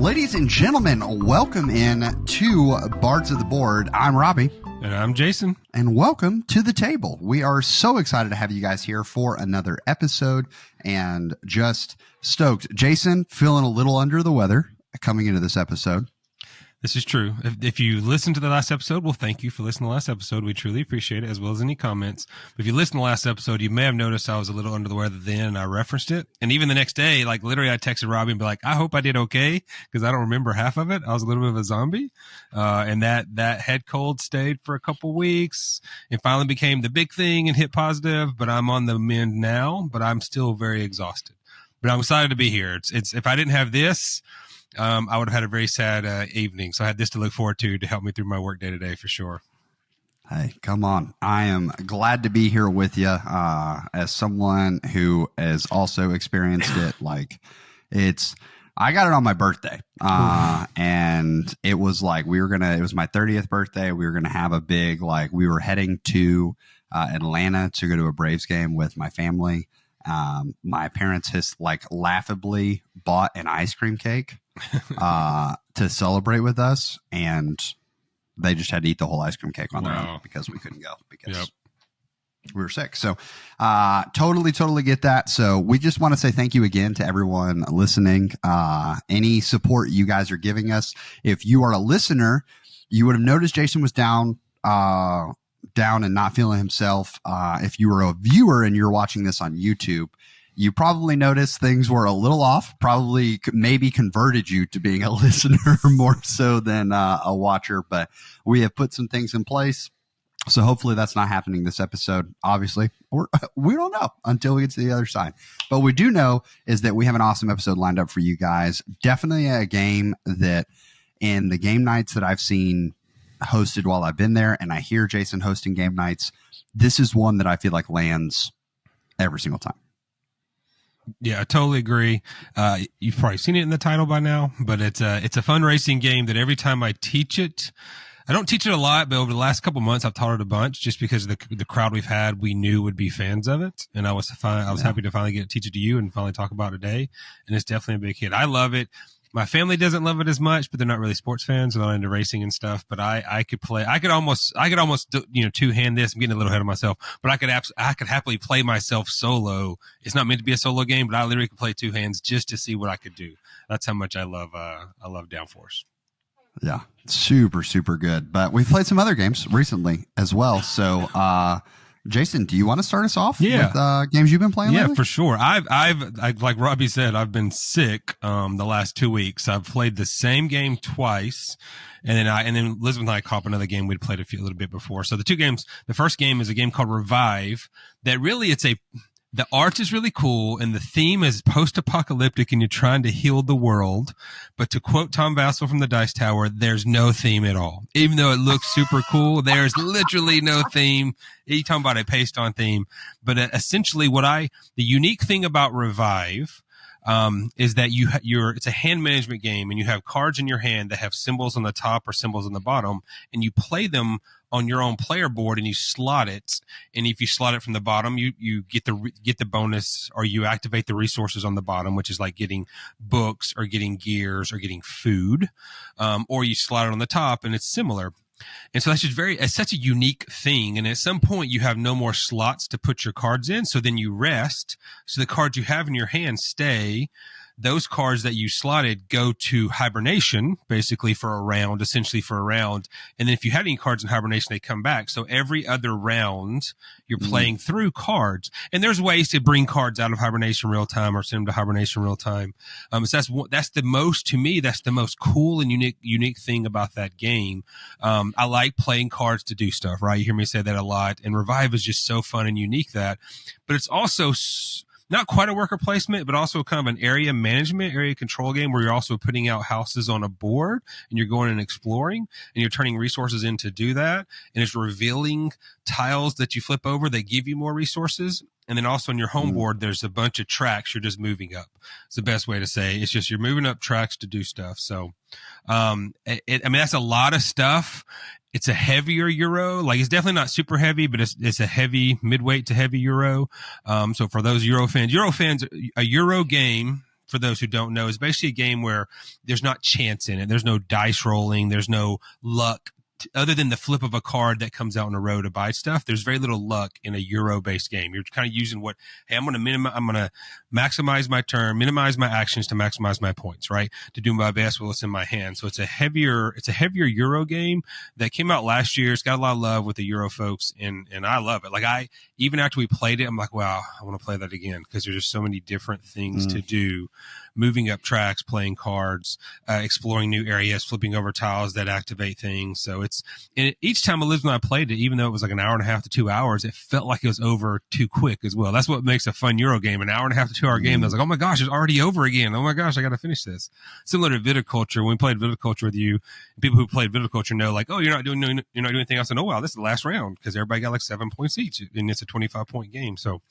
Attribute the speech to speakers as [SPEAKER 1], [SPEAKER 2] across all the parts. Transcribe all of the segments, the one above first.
[SPEAKER 1] Ladies and gentlemen, welcome in to Bards of the Board. I'm Robbie.
[SPEAKER 2] And I'm Jason.
[SPEAKER 1] And welcome to the table. We are so excited to have you guys here for another episode and just stoked. Jason, feeling a little under the weather coming into this episode.
[SPEAKER 2] This is true. If you listened to the last episode, well, thank you for listening to the last episode. We truly appreciate it, as well as any comments. But if you listened to the last episode, you may have noticed I was a little under the weather then, and I referenced it. And even the next day, like literally I texted Robbie and be like, I hope I did okay, because I don't remember half of it. I was a little bit of a zombie. And that head cold stayed for a couple weeks. It finally became the big thing and hit positive, but I'm on the mend now, but I'm still very exhausted. But I'm excited to be here. It's if I didn't have this, I would have had a very sad evening. So I had this to look forward to help me through my work day today for sure.
[SPEAKER 1] Hey, come on. I am glad to be here with you as someone who has also experienced it. I got it on my birthday and it was like it was my 30th birthday. We were going to have a big, we were heading to Atlanta to go to a Braves game with my family. My parents has laughably bought an ice cream cake to celebrate with us, and they just had to eat the whole ice cream cake on their own because we couldn't go because we were sick. So totally get that. So we just want to say thank you again to everyone listening. Any support you guys are giving us. If you are a listener, you would have noticed Jason was down and not feeling himself. If you were a viewer and you're watching this on YouTube, you probably noticed things were a little off, probably maybe converted you to being a listener more so than a watcher, but we have put some things in place. So hopefully that's not happening this episode, obviously, or we don't know until we get to the other side. But what we do know is that we have an awesome episode lined up for you guys. Definitely a game that in the game nights that I've seen hosted while I've been there, and I hear Jason hosting game nights, this is one that I feel like lands every single time.
[SPEAKER 2] Yeah, I totally agree. You've probably seen it in the title by now, but it's a fun racing game that every time I teach it, I don't teach it a lot, but over the last couple months, I've taught it a bunch just because of the crowd we've had, we knew would be fans of it. And I was happy to finally teach it to you and finally talk about it today. And it's definitely a big hit. I love it. My family doesn't love it as much, but they're not really sports fans. They're not into racing and stuff. But I could almost two-hand this. I'm getting a little ahead of myself, but I could happily play myself solo. It's not meant to be a solo game, but I literally could play two hands just to see what I could do. That's how much I love Downforce.
[SPEAKER 1] Yeah, super, super good. But we've played some other games recently as well. So, Jason, do you want to start us off with games you've been playing lately?
[SPEAKER 2] Yeah, for sure. I've like Robbie said, I've been sick the last 2 weeks. I've played the same game twice, and then Elizabeth and I caught up another game we'd played a little bit before. So the two games, the first game is a game called Revive that really the art is really cool, and the theme is post-apocalyptic, and you're trying to heal the world. But to quote Tom Vassell from the Dice Tower, there's no theme at all. Even though it looks super cool, there's literally no theme. You're talking about a paste-on theme. But essentially the unique thing about Revive is that it's a hand management game, and you have cards in your hand that have symbols on the top or symbols on the bottom, and you play them on your own player board, and you slot it. And if you slot it from the bottom, you get the bonus, or you activate the resources on the bottom, which is like getting books or getting gears or getting food. Or you slot it on the top, and it's similar. And so that's just it's such a unique thing. And at some point you have no more slots to put your cards in. So then you rest. So the cards you have in your hand stay. Those cards that you slotted go to hibernation, basically for a round. And then if you had any cards in hibernation, they come back. So every other round, you're playing through cards. And there's ways to bring cards out of hibernation real time or send them to hibernation real time. So that's the most cool and unique thing about that game. I like playing cards to do stuff, right? You hear me say that a lot. And Revive is just so fun and unique but it's also not quite a worker placement, but also kind of an area control game where you're also putting out houses on a board, and you're going and exploring, and you're turning resources in to do that. And it's revealing tiles that you flip over that give you more resources. And then also on your home board, there's a bunch of tracks you're just moving up. It's the best way to say it. It's just you're moving up tracks to do stuff. So, that's a lot of stuff. It's a heavier Euro. Like, it's definitely not super heavy, but it's a heavy midweight to heavy Euro. So for those Euro fans, a Euro game for those who don't know, is basically a game where there's not chance in it. There's no dice rolling. There's no luck. Other than the flip of a card that comes out in a row to buy stuff, there's very little luck in a Euro-based game. You're kind of using I'm going to maximize my turn, minimize my actions to maximize my points, right? To do my best with what's in my hand. So it's a heavier Euro game that came out last year. It's got a lot of love with the Euro folks, and I love it. Like even after we played it, I'm like, wow, I want to play that again because there's just so many different things to do. Moving up tracks, playing cards, exploring new areas, flipping over tiles that activate things. So each time Elizabeth and I played it, even though it was like an hour and a half to 2 hours, it felt like it was over too quick as well. That's what makes a fun Euro game. An hour and a half to 2 hour game. I was like, oh my gosh, it's already over again. Oh my gosh, I got to finish this. Similar to viticulture. When we played viticulture with you, people who played viticulture know like, oh, you're not doing anything else. And oh wow, this is the last round because everybody got like 7 points each, and it's a 25-point game. So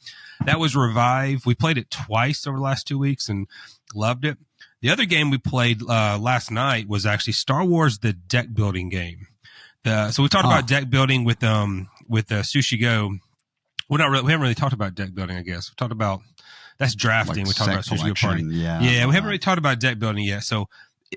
[SPEAKER 2] that was Revive. We played it twice over the last 2 weeks and loved it. The other game we played last night was actually Star Wars: The Deck Building Game. So we talked about deck building with Sushi Go. We haven't really talked about deck building, I guess. We talked about that's drafting.
[SPEAKER 1] Like
[SPEAKER 2] we talked about Sushi Go Party.
[SPEAKER 1] Yeah,
[SPEAKER 2] we haven't really talked about deck building yet. So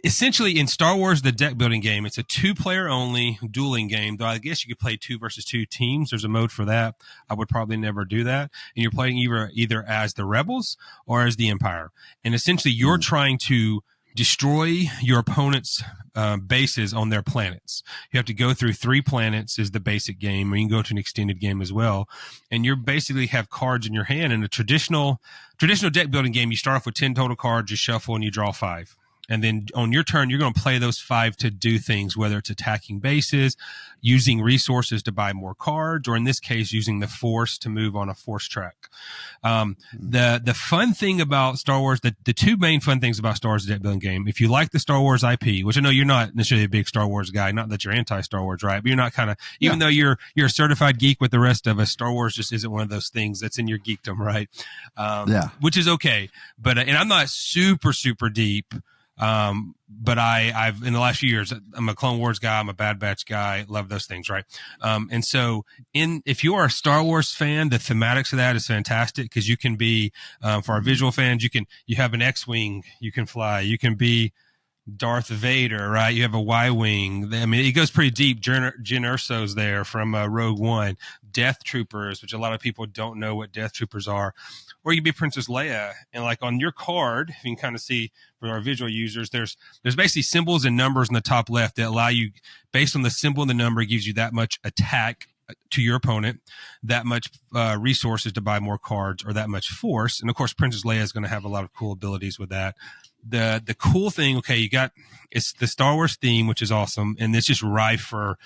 [SPEAKER 2] essentially, in Star Wars: The Deck Building Game, it's a 2-player only dueling game. Though I guess you could play 2 versus 2 teams. There's a mode for that. I would probably never do that. And you're playing either as the Rebels or as the Empire. And essentially, you're trying to destroy your opponent's bases on their planets. You have to go through 3 planets is the basic game, or you can go to an extended game as well. And you basically have cards in your hand. In a traditional deck building game, you start off with 10 total cards, you shuffle, and you draw 5. And then on your turn, you're going to play those 5 to do things, whether it's attacking bases, using resources to buy more cards, or in this case, using the Force to move on a Force track. The fun thing about Star Wars, the 2 main fun things about Star Wars: The Deck Building Game, if you like the Star Wars IP, which I know you're not necessarily a big Star Wars guy, not that you're anti-Star Wars, right? But you're not even though you're a certified geek with the rest of us, Star Wars just isn't one of those things that's in your geekdom, right? Which is okay. But, and I'm not super, super deep. But I've in the last few years, I'm a Clone Wars guy. I'm a Bad Batch guy. Love those things. Right. And so if you are a Star Wars fan, the thematics of that is fantastic because you can be, for our visual fans, you have an X-Wing, you can fly, you can be Darth Vader, right? You have a Y-Wing. I mean, it goes pretty deep. Jyn Erso's there from Rogue One. Death Troopers, which a lot of people don't know what Death Troopers are. Or you can be Princess Leia. And like on your card, you can kind of see for our visual users, there's basically symbols and numbers in the top left that allow you, based on the symbol and the number, it gives you that much attack to your opponent, that much resources to buy more cards, or that much force. And of course, Princess Leia is going to have a lot of cool abilities with that. The cool thing, okay, it's the Star Wars theme, which is awesome, and it's just rife for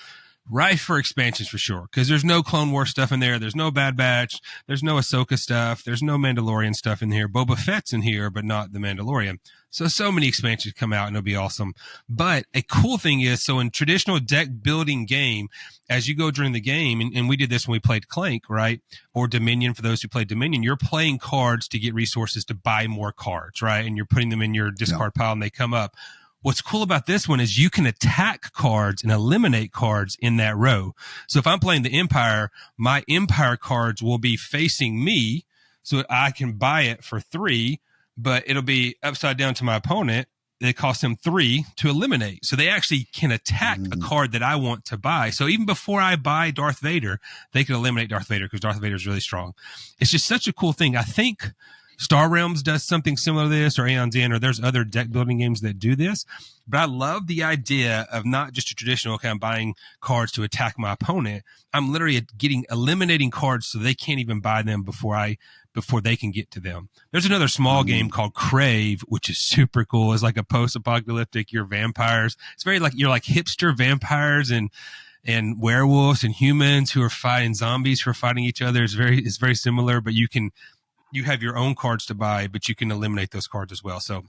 [SPEAKER 2] expansions for sure. Because there's no Clone Wars stuff in there, there's no Bad Batch, there's no Ahsoka stuff, there's no Mandalorian stuff in here. Boba Fett's in here, but not the Mandalorian. So many expansions come out and it'll be awesome. But a cool thing is, so in traditional deck building game, as you go during the game, and we did this when we played Clank, right? Or Dominion, for those who played Dominion, you're playing cards to get resources to buy more cards, right? And you're putting them in your discard pile and they come up. What's cool about this one is you can attack cards and eliminate cards in that row. So if I'm playing the Empire, my Empire cards will be facing me so I can buy it for 3, but it'll be upside down to my opponent. It costs them 3 to eliminate. So they actually can attack a card that I want to buy. So even before I buy Darth Vader, they can eliminate Darth Vader because Darth Vader is really strong. It's just such a cool thing. I think Star Realms does something similar to this, or Aeon's End, or there's other deck building games that do this. But I love the idea of not just a traditional, okay, I'm buying cards to attack my opponent. I'm literally eliminating cards so they can't even buy them before they can get to them. There's another small game called Crave, which is super cool. It's like a post-apocalyptic, you're vampires. It's very like, you're like hipster vampires and werewolves and humans who are fighting zombies who are fighting each other. It's very similar, but you have your own cards to buy, but you can eliminate those cards as well. So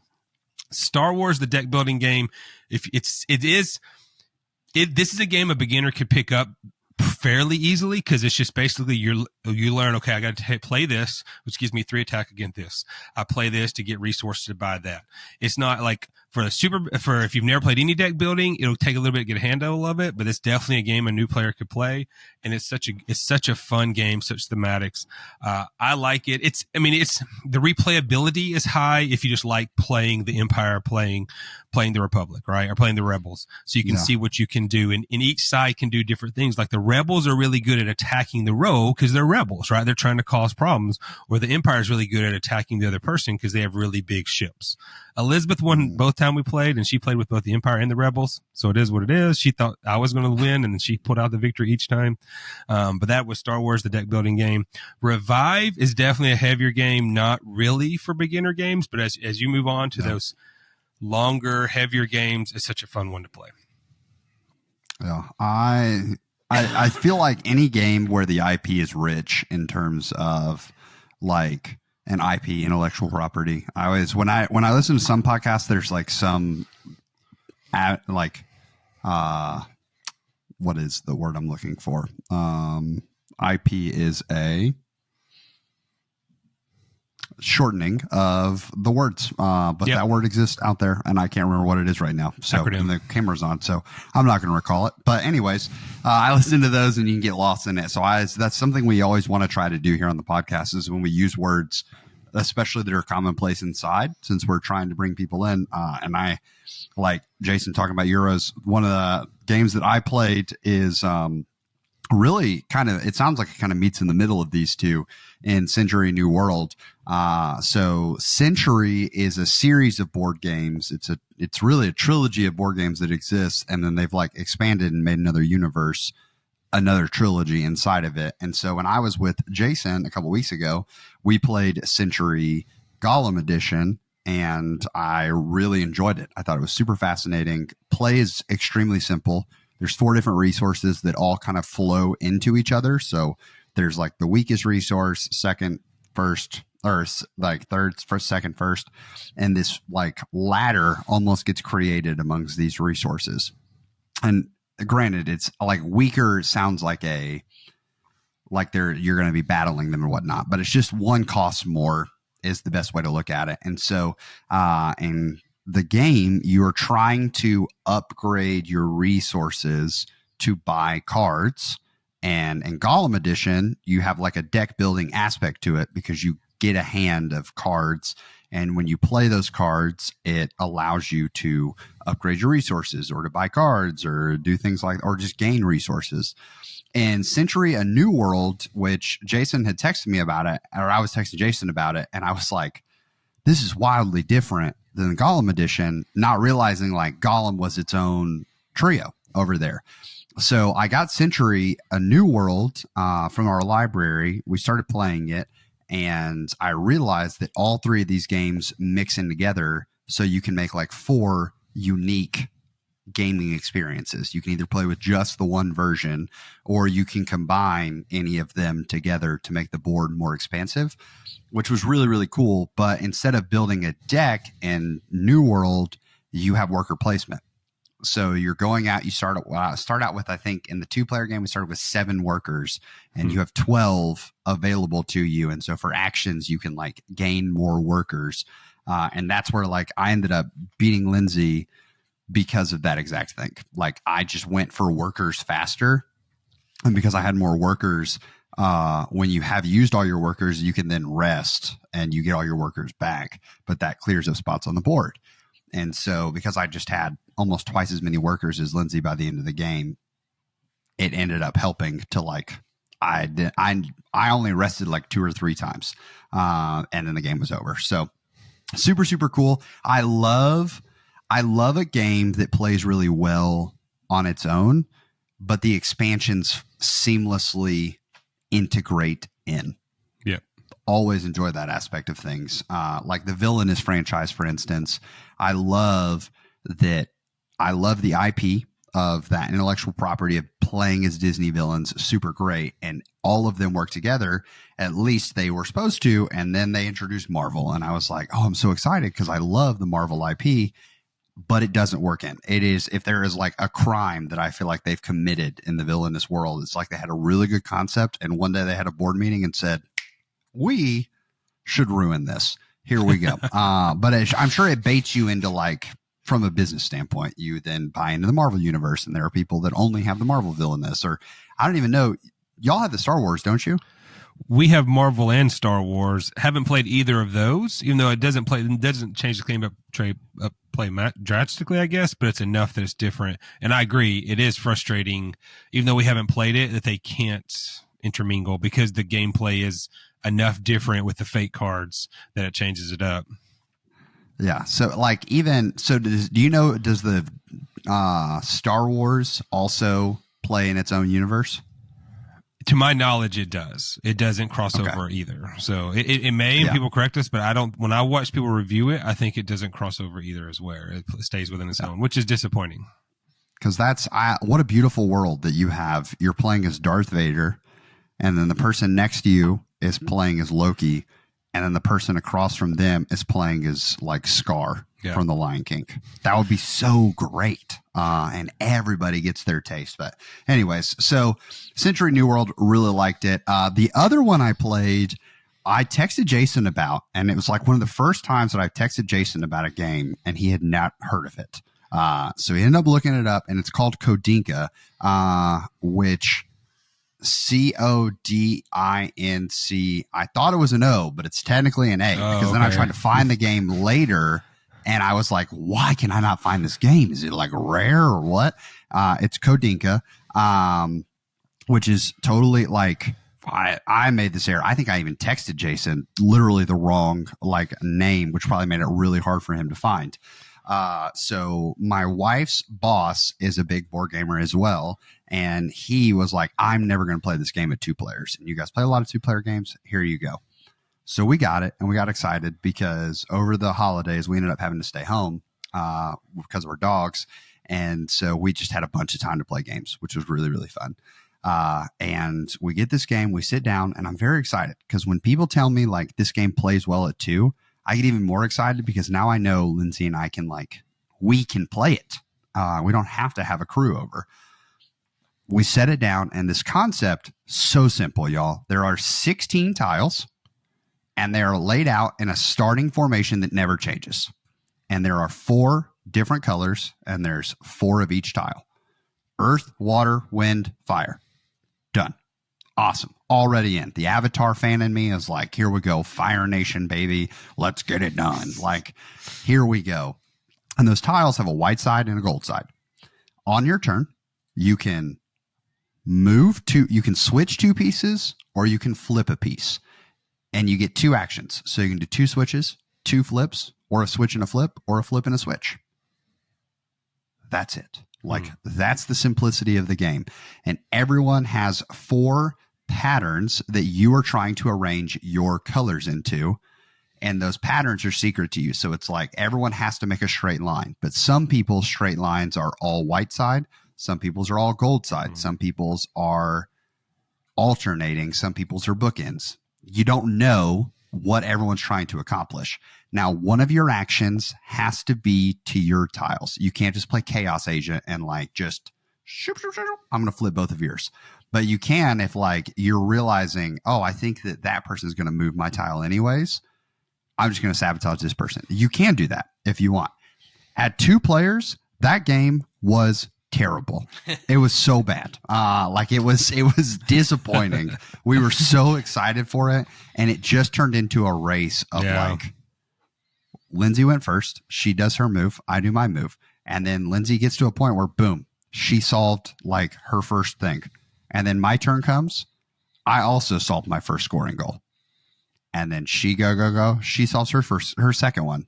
[SPEAKER 2] Star Wars, the deck building game, this is a game a beginner could pick up fairly easily because it's just basically you learn, okay, I got to play this, which gives me 3 attack against this. I play this to get resources to buy that. It's not like for if you've never played any deck building, it'll take a little bit to get a handle of it, but it's definitely a game a new player could play, and it's such a fun game, such thematics. I like it. It's the replayability is high if you just like playing the Empire, playing the Republic, right, or playing the Rebels, so you can see what you can do, and each side can do different things. Like the Rebels are really good at attacking the row because they're rebels, right? They're trying to cause problems, where the Empire is really good at attacking the other person because they have really big ships. Elizabeth won both time we played, and she played with both the Empire and the Rebels, so it is what it is. She thought I was going to win, and then she pulled out the victory each time. But that was Star Wars, the deck building game. Revive is definitely a heavier game, not really for beginner games, but as you move on to those longer, heavier games, it's such a fun one to play.
[SPEAKER 1] Yeah, I feel like any game where the IP is rich in terms of like an IP, intellectual property. I always when I listen to some podcasts, there's like some what is the word I'm looking for? IP is a shortening of the words, but that word exists out there, and I can't remember what it is right now. So and the camera's on, so I'm not going to recall it. But anyways, I listen to those, and you can get lost in it. So that's something we always want to try to do here on the podcast is when we use words, especially that are commonplace inside, since we're trying to bring people in. And I like Jason talking about Euros. One of the games that I played is really kind of, it sounds like it kind of meets in the middle of these two in Century New World. So Century is a series of board games. It's really a trilogy of board games that exists. And then they've like expanded and made another universe, another trilogy inside of it. And so when I was with Jason a couple weeks ago, we played Century Gollum Edition, and I really enjoyed it. I thought it was super fascinating. Play is extremely simple. There's 4 different resources that all kind of flow into each other. So there's like the weakest resource, second, first, or like third, first, second, first. And this like ladder almost gets created amongst these resources. And granted, it's like weaker sounds like you're going to be battling them or whatnot, but it's just one costs more is the best way to look at it. And so, in the game, you're trying to upgrade your resources to buy cards. And in Gollum Edition, you have like a deck building aspect to it because you get a hand of cards. And when you play those cards, it allows you to upgrade your resources or to buy cards or do things like, or just gain resources. And Century, A New World, which Jason had texted me about it, or I was texting Jason about it. And I was like, this is wildly different than the Gollum Edition, not realizing like Gollum was its own trio over there. So I got Century, A New World from our library. We started playing it, and I realized that all 3 of these games mix in together, so you can make like 4 unique gaming experiences. You can either play with just the one version, or you can combine any of them together to make the board more expansive, which was really, really cool. But instead of building a deck in New World, you have worker placement. So you're going out, you start out with, I think in the 2-player game, we started with 7 workers, and you have 12 available to you. And so for actions, you can like gain more workers. And that's where like I ended up beating Lindsay because of that exact thing. Like I just went for workers faster, and because I had more workers, when you have used all your workers, you can then rest and you get all your workers back, but that clears up spots on the board. And so because I just had almost twice as many workers as Lindsay by the end of the game, it ended up helping to like, I only rested like 2 or 3 times. And then the game was over. So super, super cool. I love a game that plays really well on its own, but the expansions seamlessly integrate in.
[SPEAKER 2] Yeah.
[SPEAKER 1] Always enjoy that aspect of things. Like the Villainous franchise, for instance. I love the IP of that intellectual property of playing as Disney villains. Super great. And all of them work together. At least they were supposed to. And then they introduced Marvel. And I was like, oh, I'm so excited because I love the Marvel IP. But it doesn't work in. It is, if there is like a crime that I feel like they've committed in the Villainous world, it's like they had a really good concept, and one day they had a board meeting and said, we should ruin this. Here we go. But I'm sure it baits you into like from a business standpoint. You then buy into the Marvel universe, and there are people that only have the Marvel villainous, or I don't even know. Y'all have the Star Wars, don't you?
[SPEAKER 2] We have Marvel and Star Wars. Haven't played either of those, even though it doesn't change the game play drastically, I guess, but it's enough that it's different. And I agree, it is frustrating, even though we haven't played it, that they can't intermingle because the gameplay is enough different with the fake cards that it changes it up.
[SPEAKER 1] Yeah. So do you know, does the Star Wars also play in its own universe?
[SPEAKER 2] To my knowledge, it does. It doesn't cross over either. So it may, and people correct us, but I don't, when I watch people review it, I think it doesn't cross over either as well. It stays within its own, which is disappointing.
[SPEAKER 1] Because what a beautiful world that you have. You're playing as Darth Vader, and then the person next to you is playing as Loki, and then the person across from them is playing as like Scar from The Lion King. That would be so great. And everybody gets their taste. But anyways, so Century New World, really liked it. The other one I played, I texted Jason about, and it was like one of the first times that I texted Jason about a game, and he had not heard of it. So he ended up looking it up, and it's called Kodinka, which Codinc. I thought it was an O, but it's technically an A, because then I tried to find the game later, and I was like, why can I not find this game? Is it like rare or what? It's Kodinka, which is totally like, I made this error. I think I even texted Jason literally the wrong like name, which probably made it really hard for him to find. So my wife's boss is a big board gamer as well. And he was like, I'm never going to play this game at 2 players. And you guys play a lot of 2-player games. Here you go. So we got it, and we got excited because over the holidays, we ended up having to stay home because of our dogs. And so we just had a bunch of time to play games, which was really, really fun. And we get this game, we sit down, and I'm very excited because when people tell me like this game plays well at 2, I get even more excited because now I know Lindsay and I we can play it. We don't have to have a crew over. We set it down, and this concept, so simple, y'all. There are 16 tiles, and they are laid out in a starting formation that never changes. And there are 4 different colors, and there's 4 of each tile. Earth, water, wind, fire. Done. Awesome. Already in. The Avatar fan in me is like, here we go. Fire Nation, baby. Let's get it done. Like, here we go. And those tiles have a white side and a gold side. On your turn, you can you can switch 2 pieces, or you can flip a piece. And you get 2 actions. So you can do 2 switches, 2 flips, or a switch and a flip, or a flip and a switch. That's it. Like, that's the simplicity of the game. And everyone has 4 patterns that you are trying to arrange your colors into. And those patterns are secret to you. So it's like everyone has to make a straight line. But some people's straight lines are all white side. Some people's are all gold side. Some people's are alternating. Some people's are bookends. You don't know what everyone's trying to accomplish. Now, one of your actions has to be to your tiles. You can't just play Chaos Agent and like just I'm going to flip both of yours. But you can if like you're realizing, oh, I think that person's going to move my tile anyways. I'm just going to sabotage this person. You can do that if you want. At 2 players, that game was terrible. It was so bad. It was disappointing. We were so excited for it, and it just turned into a race of like Lindsay went first. She does her move. I do my move. And then Lindsay gets to a point where boom, she solved like her first thing. And then my turn comes. I also solved my first scoring goal. And then she go. She solves her second one.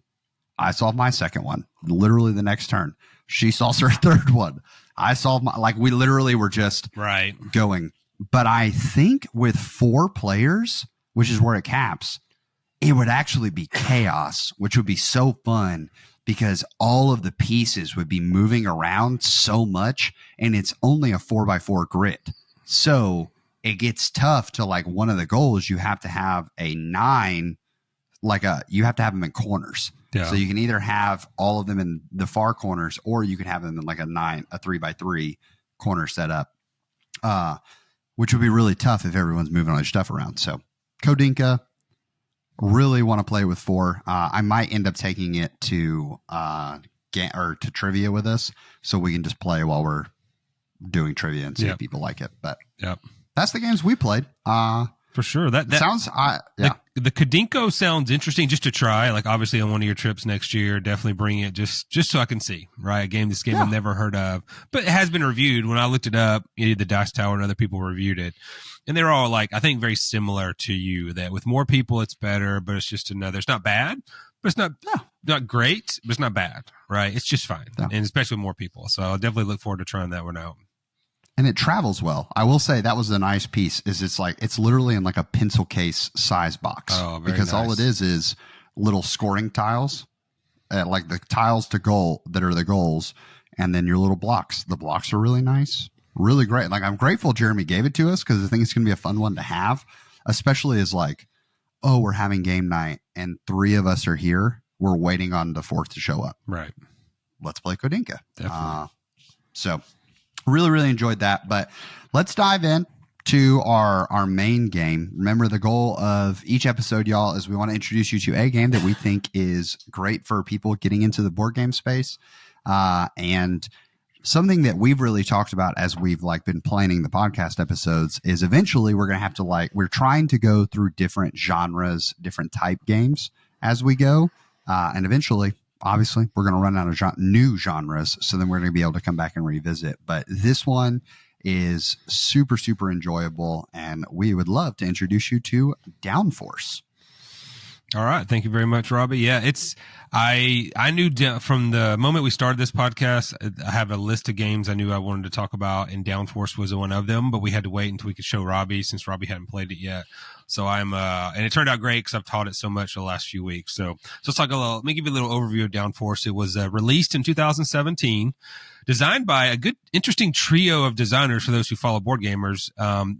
[SPEAKER 1] I solve my second one. Literally the next turn. She solves her third one. I solved we literally were just going. But I think with 4 players, which is where it caps, it would actually be chaos, which would be so fun because all of the pieces would be moving around so much, and it's only a 4x4 grid. So it gets tough to like one of the goals. You have to have a 9, you have to have them in corners. Yeah. So you can either have all of them in the far corners, or you can have them in like a 3x3 corner setup, which would be really tough if everyone's moving all their stuff around. So Kodinka, really want to play with 4. I might end up taking it to or to trivia with us, so we can just play while we're doing trivia and see if people like it. But that's the games we played.
[SPEAKER 2] For sure. That
[SPEAKER 1] sounds,
[SPEAKER 2] The Kadinko sounds interesting just to try. Like, obviously, on one of your trips next year, definitely bring it just so I can see, right? This game I've never heard of, but it has been reviewed. When I looked it up, the Dice Tower and other people reviewed it. And they're all like, I think, very similar to you, that with more people, it's better, but it's just another, it's not bad, but it's not great, but it's not bad, right? It's just fine. And especially with more people. So I'll definitely look forward to trying that one out.
[SPEAKER 1] And it travels well. I will say that was a nice piece. Is it's literally in like a pencil case size box.
[SPEAKER 2] Oh, very
[SPEAKER 1] because
[SPEAKER 2] nice.
[SPEAKER 1] all it is little scoring tiles, like the tiles to goal that are the goals, and then your little blocks. The blocks are really nice, really great. Like, I'm grateful Jeremy gave it to us, because I think it's going to be a fun one to have, especially as like, oh, we're having game night and 3 of us are here. We're waiting on the 4th to show up.
[SPEAKER 2] Right.
[SPEAKER 1] Let's play Kodinka.
[SPEAKER 2] Definitely.
[SPEAKER 1] So. Really, really enjoyed that. But let's dive in to our main game. Remember, the goal of each episode, y'all, is we want to introduce you to a game that we think is great for people getting into the board game space. And something that we've really talked about as we've been planning the podcast episodes is eventually we're going to have to we're trying to go through different genres, different type games as we go. And eventually, obviously, we're going to run out of new genres, so then we're going to be able to come back and revisit. But this one is super, super enjoyable, and we would love to introduce you to Downforce.
[SPEAKER 2] All right. Thank you very much, Robbie. Yeah, I knew from the moment we started this podcast, I have a list of games I knew I wanted to talk about, and Downforce was one of them, but we had to wait until we could show Robbie, since Robbie hadn't played it yet. So and it turned out great because I've taught it so much the last few weeks. So it's like let me give you a little overview of Downforce. It was released in 2017, designed by a good, interesting trio of designers for those who follow board gamers.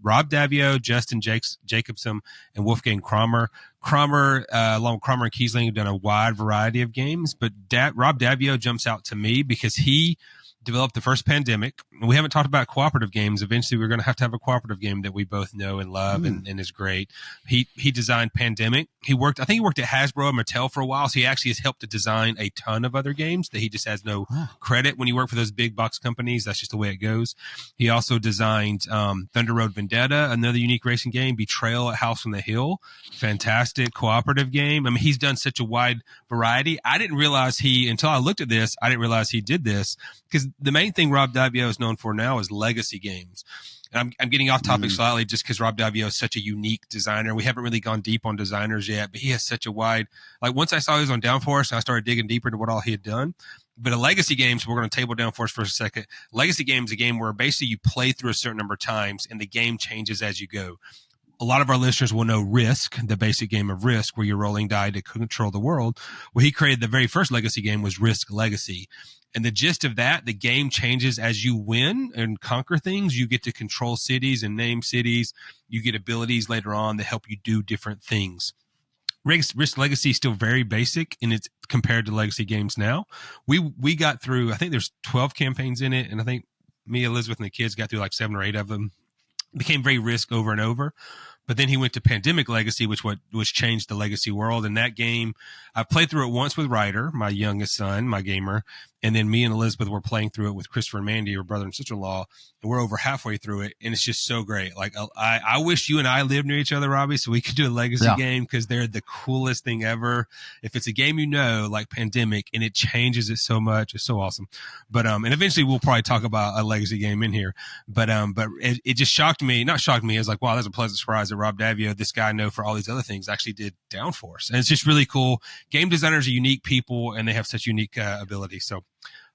[SPEAKER 2] Rob Davio, Justin Jacobson, and Wolfgang Kramer. Along with Kramer and Kiesling, have done a wide variety of games, but Rob Davio jumps out to me because he developed the first Pandemic. We haven't talked about cooperative games. Eventually, we're going to have a cooperative game that we both know and love and is great. He designed Pandemic. I think he worked at Hasbro and Mattel for a while, so he actually has helped to design a ton of other games that he just has no credit. When you work for those big box companies, that's just the way it goes. He also designed Thunder Road Vendetta, another unique racing game, Betrayal at House on the Hill, fantastic cooperative game. I mean, he's done such a wide variety. I didn't realize until I looked at this, I didn't realize he did this, because the main thing Rob Davio is known for now is legacy games. And I'm getting off topic slightly just because Rob Davio is such a unique designer. We haven't really gone deep on designers yet, but he has such a wide, once I saw he was on Downforce, I started digging deeper into what all he had done. But a legacy game, so we're going to table Downforce for a second. Legacy game is a game where basically you play through a certain number of times and the game changes as you go. A lot of our listeners will know Risk, the basic game of Risk, where you're rolling die to control the world. Well, he created the very first legacy game was Risk Legacy. And the gist of that, the game changes as you win and conquer things. You get to control cities and name cities. You get abilities later on that help you do different things. Risk Legacy is still very basic in its compared to legacy games now. We got through, I think there's 12 campaigns in it, and I think me, Elizabeth, and the kids got through 7 or 8 of them. It became very Risk over and over. But then he went to Pandemic Legacy, which changed the legacy world. And that game, I played through it once with Ryder, my youngest son, my gamer. And then me and Elizabeth were playing through it with Christopher and Mandy, her brother and sister-in-law. And we're over halfway through it. And it's just so great. I wish you and I lived near each other, Robbie, so we could do a legacy game, because they're the coolest thing ever. If it's a game like Pandemic, and it changes it so much, it's so awesome. But and eventually we'll probably talk about a legacy game in here. But it just shocked me. Not shocked me. It was like, wow, that's a pleasant surprise that Rob Davio, this guy I know for all these other things, actually did Downforce. And it's just really cool. Game designers are unique people, and they have such unique abilities. So,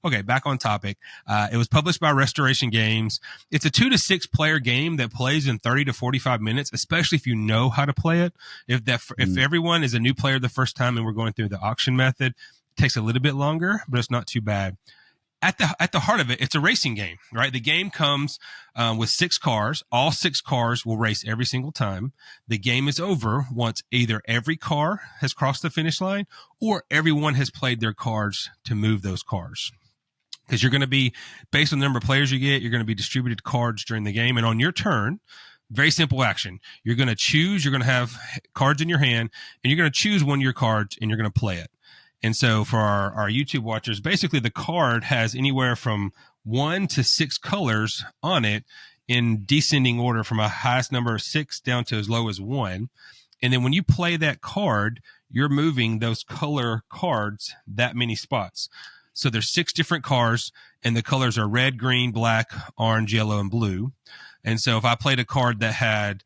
[SPEAKER 2] okay, back on topic. It was published by Restoration Games. It's a 2 to 6 player game that plays in 30 to 45 minutes, especially if you know how to play it. If everyone is a new player the first time and we're going through the auction method, it takes a little bit longer, but it's not too bad. At the heart of it, it's a racing game, right? The game comes with 6 cars. All 6 cars will race every single time. The game is over once either every car has crossed the finish line or everyone has played their cards to move those cars. Because you're going to be, based on the number of players you get, you're going to be distributed cards during the game. And on your turn, very simple action. You're going to have cards in your hand, and you're going to choose one of your cards, and you're going to play it. And so for our YouTube watchers, basically the card has anywhere from 1 to 6 colors on it in descending order from a highest number of 6 down to as low as 1. And then when you play that card, you're moving those color cards that many spots. So there's 6 different cars, and the colors are red, green, black, orange, yellow, and blue. And so if I played a card that had,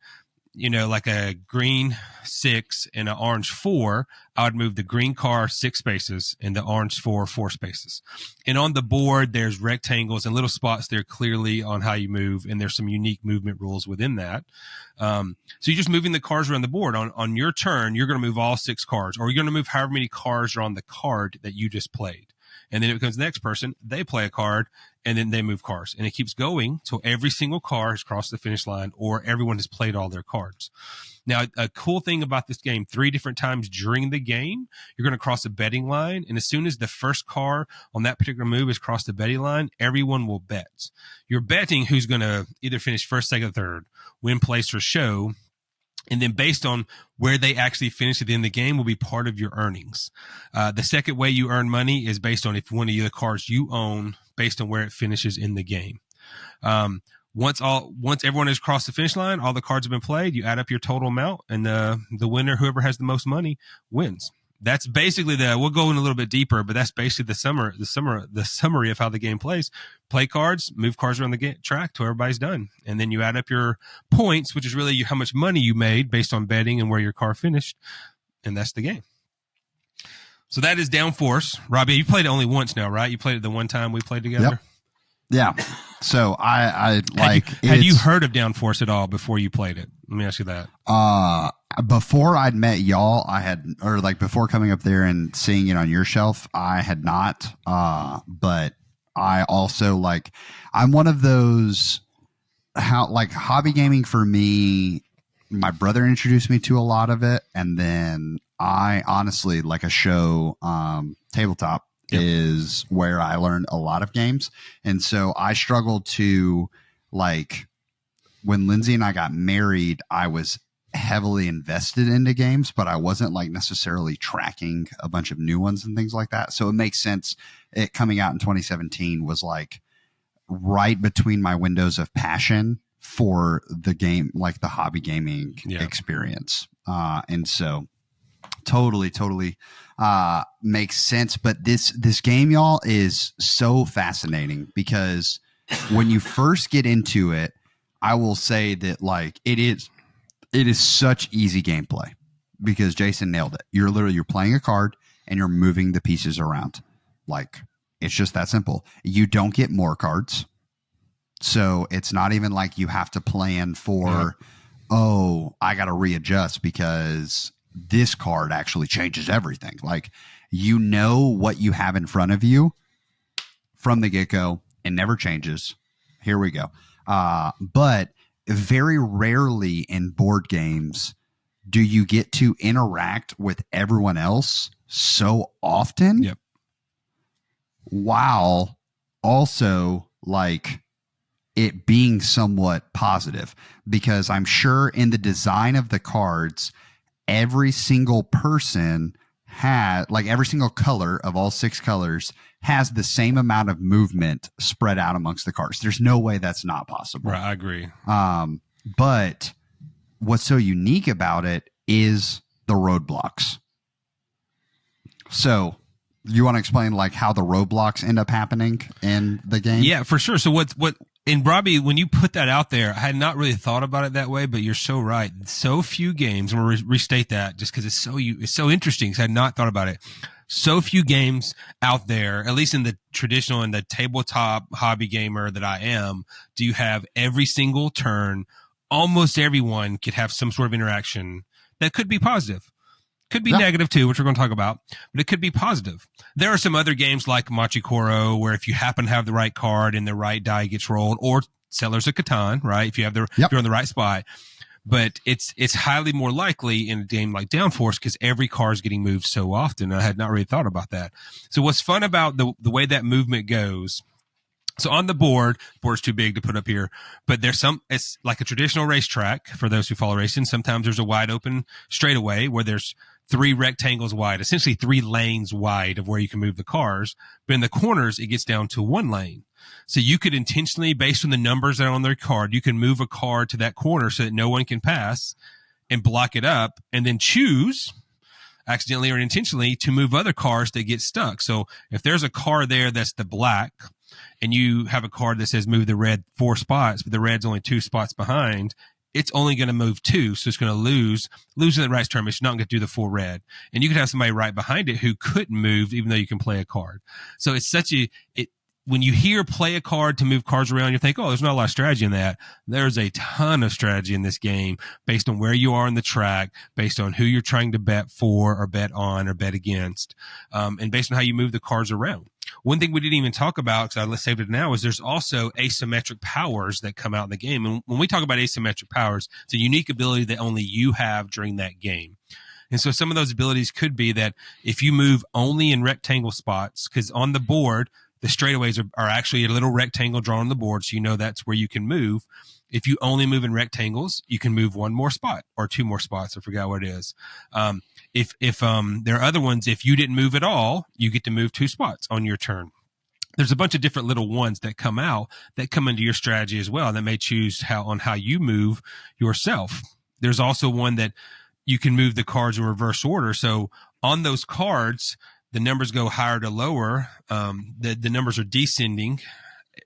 [SPEAKER 2] like a green 6 and an orange 4, I would move the green car 6 spaces and the orange 4 spaces. And on the board, there's rectangles and little spots there clearly on how you move, and there's some unique movement rules within that. So you're just moving the cars around the board. On your turn, you're going to move all 6 cars, or you're going to move however many cars are on the card that you just played. And then it becomes the next person, they play a card, and then they move cars. And it keeps going till every single car has crossed the finish line or everyone has played all their cards. Now, a cool thing about this game, 3 different times during the game, you're going to cross a betting line. And as soon as the first car on that particular move has crossed the betting line, everyone will bet. You're betting who's going to either finish first, second, third, win, place, or show. And then based on where they actually finish at the end of the game will be part of your earnings. The second way you earn money is based on if one of the cards you own based on where it finishes in the game. Once everyone has crossed the finish line, all the cards have been played, you add up your total amount, and the winner, whoever has the most money, wins. That's basically we'll go in a little bit deeper, but that's basically the summary of how the game plays. Play cards, move cars around the track till everybody's done. And then you add up your points, which is really how much money you made based on betting and where your car finished. And that's the game. So that is Downforce. Robbie, you played it only once now, right? You played it the one time we played together?
[SPEAKER 1] Yep. Yeah. So I like.
[SPEAKER 2] Had you heard of Downforce at all before you played it? Let me ask you that.
[SPEAKER 1] Before I'd met y'all, before coming up there and seeing it on your shelf, I had not. But I also I'm one of those hobby gaming for me. My brother introduced me to a lot of it, and then I honestly a show, tabletop. Yep. Is where I learned a lot of games. And so I struggled to when Lindsay and I got married, I was heavily invested into games, but I wasn't necessarily tracking a bunch of new ones and things like that. So it makes sense. It coming out in 2017 was right between my windows of passion for the game, the hobby gaming experience. And so totally makes sense. But this game, y'all, is so fascinating because when you first get into it, I will say that it is such easy gameplay because Jason nailed it. You're playing a card and you're moving the pieces around. It's just that simple. You don't get more cards. So it's not even you have to plan for, I got to readjust because this card actually changes everything. What you have in front of you from the get-go. It never changes. Here we go. But very rarely in board games do you get to interact with everyone else so often.
[SPEAKER 2] Yep.
[SPEAKER 1] While also it being somewhat positive, because I'm sure in the design of the cards, every single person had every single color of all 6 colors has the same amount of movement spread out amongst the cards. There's no way that's not possible.
[SPEAKER 2] Right, I agree.
[SPEAKER 1] But what's so unique about it is the roadblocks. So you want to explain how the roadblocks end up happening in the game?
[SPEAKER 2] Yeah, for sure. So and Robbie, when you put that out there, I had not really thought about it that way, but you're so right. So few games, and we'll restate that just because it's so interesting because I had not thought about it. So few games out there, at least in the traditional and the tabletop hobby gamer that I am, do you have every single turn, almost everyone could have some sort of interaction that could be positive. Could be negative too, which we're going to talk about, but it could be positive. There are some other games like Machikoro where if you happen to have the right card and the right die gets rolled, or Settlers of Catan, right? If you have if you're in the right spot. But it's highly more likely in a game like Downforce because every car is getting moved so often. I had not really thought about that. So what's fun about the way that movement goes, so on the board's too big to put up here, but it's like a traditional racetrack for those who follow racing. Sometimes there's a wide open straightaway where there's 3 rectangles wide, essentially 3 lanes wide of where you can move the cars. But in the corners, it gets down to 1 lane. So you could intentionally, based on the numbers that are on their card, you can move a car to that corner so that no one can pass and block it up, and then choose, accidentally or intentionally, to move other cars that get stuck. So if there's a car there that's the black, and you have a card that says move the red 4 spots, but the red's only 2 spots behind, it's only going to move 2. So it's going to lose in the right term. It's not going to do the full red. And you could have somebody right behind it who couldn't move, even though you can play a card. So it's when you hear play a card to move cars around, you think, oh, there's not a lot of strategy in that. There's a ton of strategy in this game based on where you are on the track, based on who you're trying to bet for or bet on or bet against, and based on how you move the cars around. One thing we didn't even talk about, because I saved it now, is there's also asymmetric powers that come out in the game. And when we talk about asymmetric powers, it's a unique ability that only you have during that game. And so some of those abilities could be that if you move only in rectangle spots, because on the board, the straightaways are actually a little rectangle drawn on the board, so you know that's where you can move. If you only move in rectangles, you can move 1 more spot or 2 more spots. I forgot what it is. If there are other ones, if you didn't move at all, you get to move 2 spots on your turn. There's a bunch of different little ones that come out that come into your strategy as well, that may choose how you move yourself. There's also one that you can move the cards in reverse order. So on those cards, the numbers go higher to lower. The numbers are descending,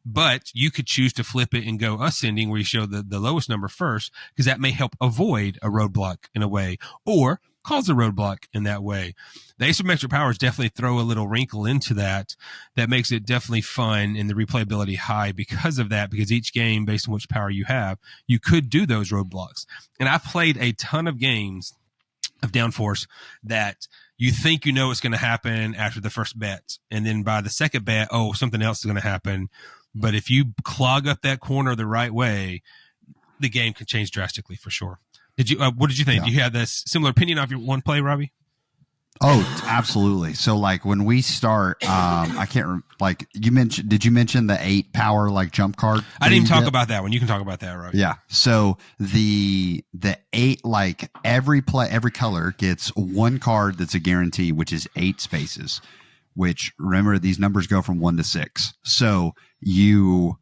[SPEAKER 2] but you could choose to flip it and go ascending, where you show the lowest number first, because that may help avoid a roadblock in a way, or cause a roadblock in that way. The asymmetric powers definitely throw a little wrinkle into that makes it definitely fun, and the replayability high because of that, because each game, based on which power you have, you could do those roadblocks. And I've played a ton of games of Downforce that you think you know what's going to happen after the first bet, and then by the second bet, something else is going to happen. But if you clog up that corner the right way, the game can change drastically for sure. What did you think? Yeah. Do you have this similar opinion of your one play, Robbie?
[SPEAKER 1] Oh, absolutely. So like when we start, I can't did you mention the 8 power like jump card?
[SPEAKER 2] I didn't even talk about that one. You can talk about that, Robbie.
[SPEAKER 1] Yeah. So the 8, like every color gets 1 card that's a guarantee, which is 8 spaces, which remember these numbers go from 1 to 6. So you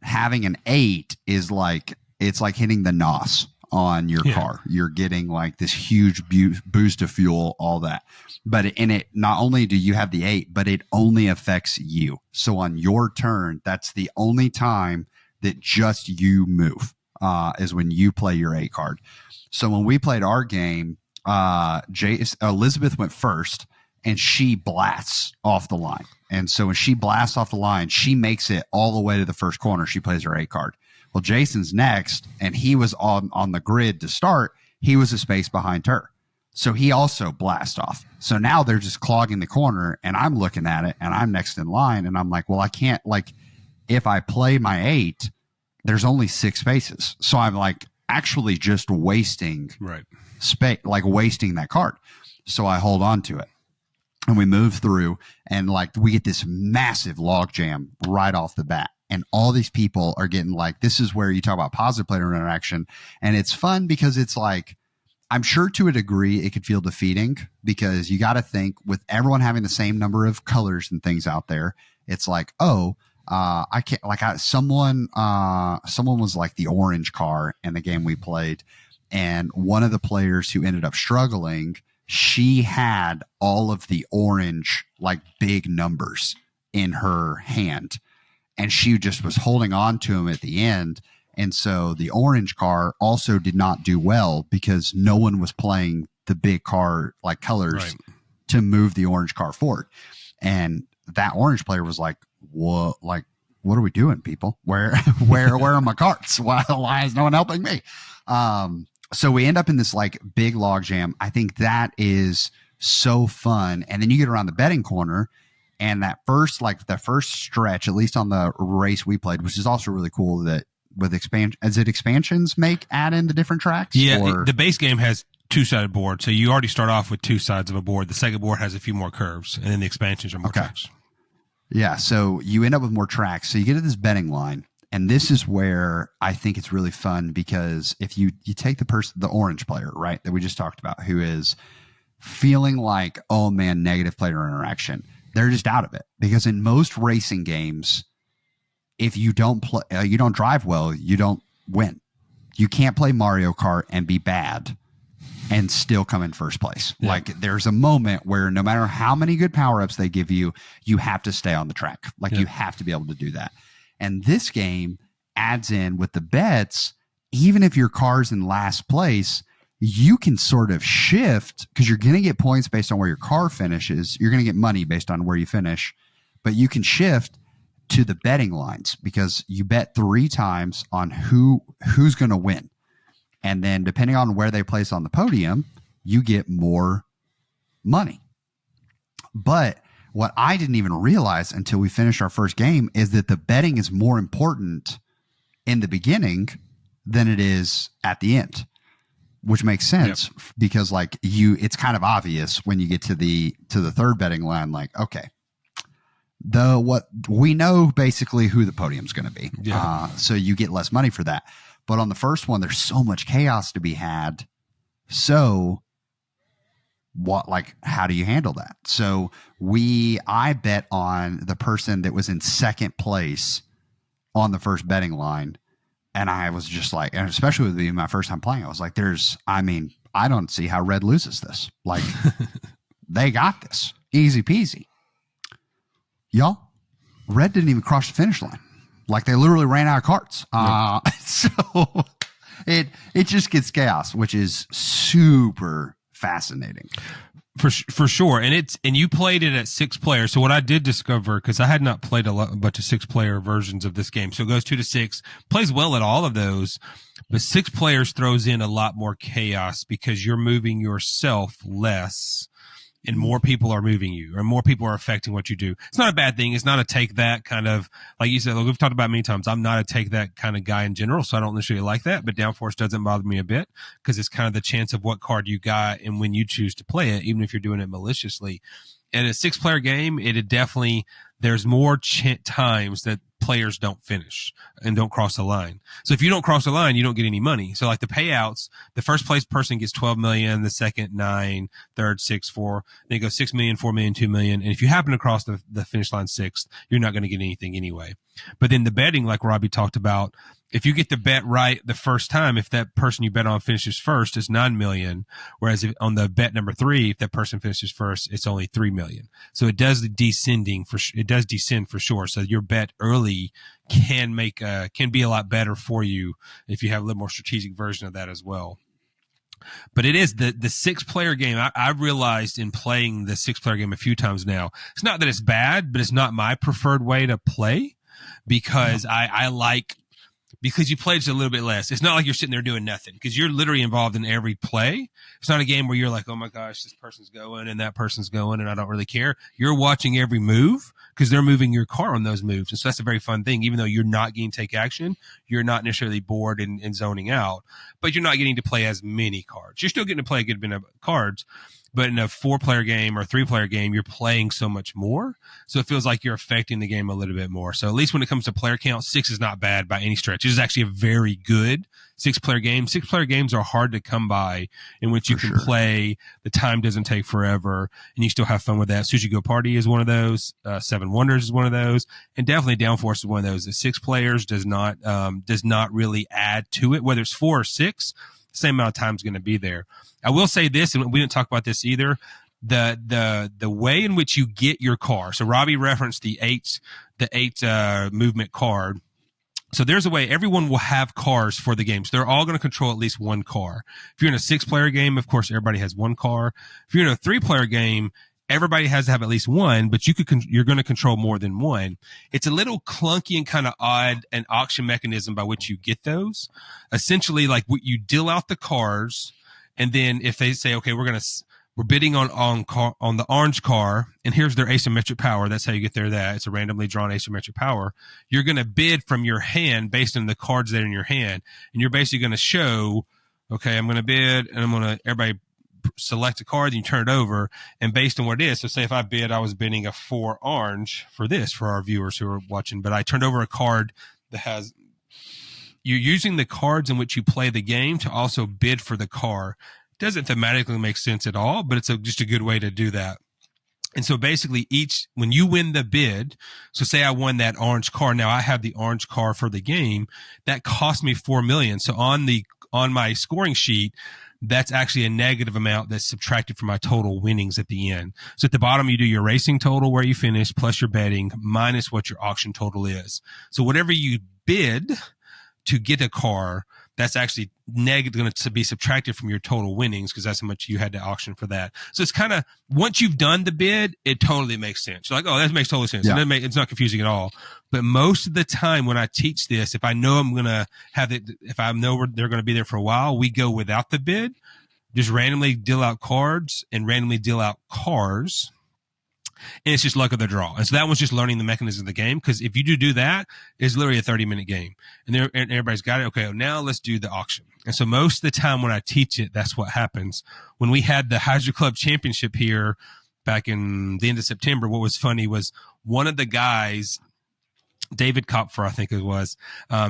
[SPEAKER 1] having an 8 is like, it's like hitting the NOS on your car. You're getting like this huge boost of fuel, all that. But in it, not only do you have the 8, but it only affects you. So on your turn, that's the only time that just you move, is when you play your 8 card. So when we played our game, Elizabeth went first, and she blasts off the line. And so when she blasts off the line, she makes it all the way to the first corner. She plays her 8 card. Well, Jason's next, and he was on the grid to start. He was a space behind her. So he also blasts off. So now they're just clogging the corner, and I'm looking at it, and I'm next in line, and I'm like, well, I can't, like, if I play my 8, there's only 6 spaces. So I'm like actually just wasting space, like wasting that card. So I hold on to it. And we move through, and like we get this massive log jam right off the bat. And all these people are getting like, this is where you talk about positive player interaction. And it's fun because it's like, I'm sure to a degree it could feel defeating, because you got to think with everyone having the same number of colors and things out there. It's like, I can't, like someone was like the orange car in the game we played. And one of the players who ended up struggling, she had all of the orange, like big numbers in her hand, and she just was holding on to them at the end. And so the orange car also did not do well because no one was playing the big car, like colors, to move the orange car forward. And that orange player was like, what are we doing, people? Where are my cards? Why is no one helping me? So we end up in this like big log jam. I think that is so fun. And then you get around the betting corner, and that first stretch, at least on the race we played, which is also really cool, that with expansions add in the different tracks?
[SPEAKER 2] Yeah. The base game has 2-sided board. So you already start off with 2 sides of a board. The second board has a few more curves, and then the expansions are more tracks.
[SPEAKER 1] Yeah. So you end up with more tracks. So you get to this betting line. And this is where I think it's really fun, because if you take the orange player, right, that we just talked about, who is feeling like, oh man, negative player interaction. They're just out of it, because in most racing games, if you don't play, you don't drive well, you don't win. You can't play Mario Kart and be bad and still come in first place. Yeah. Like, there's a moment where no matter how many good power-ups they give you, you have to stay on the track. Like, you have to be able to do that. And this game adds in with the bets, even if your car's in last place, you can sort of shift, because you're going to get points based on where your car finishes. You're going to get money based on where you finish, but you can shift to the betting lines, because you bet 3 times on who's going to win. And then depending on where they place on the podium, you get more money. But what I didn't even realize until we finished our first game is that the betting is more important in the beginning than it is at the end, which makes sense. Yep. Because like it's kind of obvious when you get to the third betting line, like, okay, what we know basically who the podium's going to be. Yeah. So you get less money for that. But on the first one, there's so much chaos to be had. So how do you handle that? So I bet on the person that was in second place on the first betting line. And I was just like, and especially with being my first time playing, I was like, I don't see how Red loses this. Like, they got this easy peasy. Y'all, Red didn't even cross the finish line. Like, they literally ran out of carts. So it just gets chaos, which is super fascinating.
[SPEAKER 2] For sure. And you played it at 6 players. So what I did discover, because I had not played a bunch of 6-player versions of this game. So it goes 2 to 6, plays well at all of those, but 6 players throws in a lot more chaos, because you're moving yourself less and more people are moving you, or more people are affecting what you do. It's not a bad thing. It's not a take that kind of, like you said, like we've talked about many times, I'm not a take that kind of guy in general, so I don't necessarily like that, but Downforce doesn't bother me a bit, because it's kind of the chance of what card you got and when you choose to play it, even if you're doing it maliciously. And a 6-player game, there's more times that players don't finish and don't cross the line. So if you don't cross the line, you don't get any money. So like the payouts, the first place person gets 12 million, the second 9, third 6, 4, then it goes 6 million, 4 million, 2 million. And if you happen to cross the finish line 6th, you're not going to get anything anyway. But then the betting, like Robbie talked about, if you get the bet right the first time, if that person you bet on finishes first, it's 9 million. Whereas on the bet number 3, if that person finishes first, it's only 3 million. So it does descend for sure. So your bet early can be a lot better for you if you have a little more strategic version of that as well. But it is the 6-player game. I realized in playing the 6-player game a few times now, it's not that it's bad, but it's not my preferred way to play, because I like, because you play just a little bit less. It's not like you're sitting there doing nothing, because you're literally involved in every play. It's not a game where you're like, oh my gosh, this person's going and that person's going and I don't really care. You're watching every move, because they're moving your car on those moves. And so that's a very fun thing. Even though you're not getting to take action, you're not necessarily bored and zoning out, but you're not getting to play as many cards. You're still getting to play a good bit of cards. But in a 4-player game or 3-player game, you're playing so much more. So it feels like you're affecting the game a little bit more. So at least when it comes to player count, 6 is not bad by any stretch. It is actually a very good 6-player game. 6-player games are hard to come by, in which you can play. The time doesn't take forever, and you still have fun with that. Sushi Go Party is one of those. 7 Wonders is one of those. And definitely Downforce is one of those. The 6 players does not really add to it. Whether it's 4 or 6, the same amount of time is going to be there. I will say this, and we didn't talk about this either, the way in which you get your car. So Robbie referenced the eight movement card. So there's a way everyone will have cars for the game. So they're all going to control at least one car. If you're in a 6-player game, of course, everybody has one car. If you're in a 3-player game, everybody has to have at least one, but you're going to control more than one. It's a little clunky and kind of odd, an auction mechanism by which you get those. Essentially, like you deal out the cars, and then if they say, okay, we're bidding on the orange car, and here's their asymmetric power. That's how you get that. It's a randomly drawn asymmetric power. You're going to bid from your hand based on the cards that are in your hand, and you're basically going to show, okay, I'm going to bid, and everybody select a card, and you turn it over, and based on what it is, so say if I was bidding a 4 orange for our viewers who are watching, but I turned over a card that has, you're using the cards in which you play the game to also bid for the car. Doesn't thematically make sense at all, but it's just a good way to do that. And so basically when you win the bid, so say I won that orange car. Now I have the orange car for the game that cost me 4 million. So on my scoring sheet, that's actually a negative amount that's subtracted from my total winnings at the end. So at the bottom, you do your racing total where you finish plus your betting minus what your auction total is. So whatever you bid to get a car, that's actually going to be subtracted from your total winnings because that's how much you had to auction for that. So it's kind of, once you've done the bid, it totally makes sense. You're like, oh, that makes total sense.
[SPEAKER 1] Yeah.
[SPEAKER 2] It's not confusing at all. But most of the time when I teach this, if I know I'm going to have it, if I know they're going to be there for a while, we go without the bid, just randomly deal out cards and randomly deal out cars. And it's just luck of the draw. And so that one's just learning the mechanism of the game. Because if you do that, it's literally a 30-minute game. And everybody's got it. Okay, now let's do the auction. And so most of the time when I teach it, that's what happens. When we had the Hydro Club Championship here back in the end of September, what was funny was one of the guys, David Kopfer, I think it was,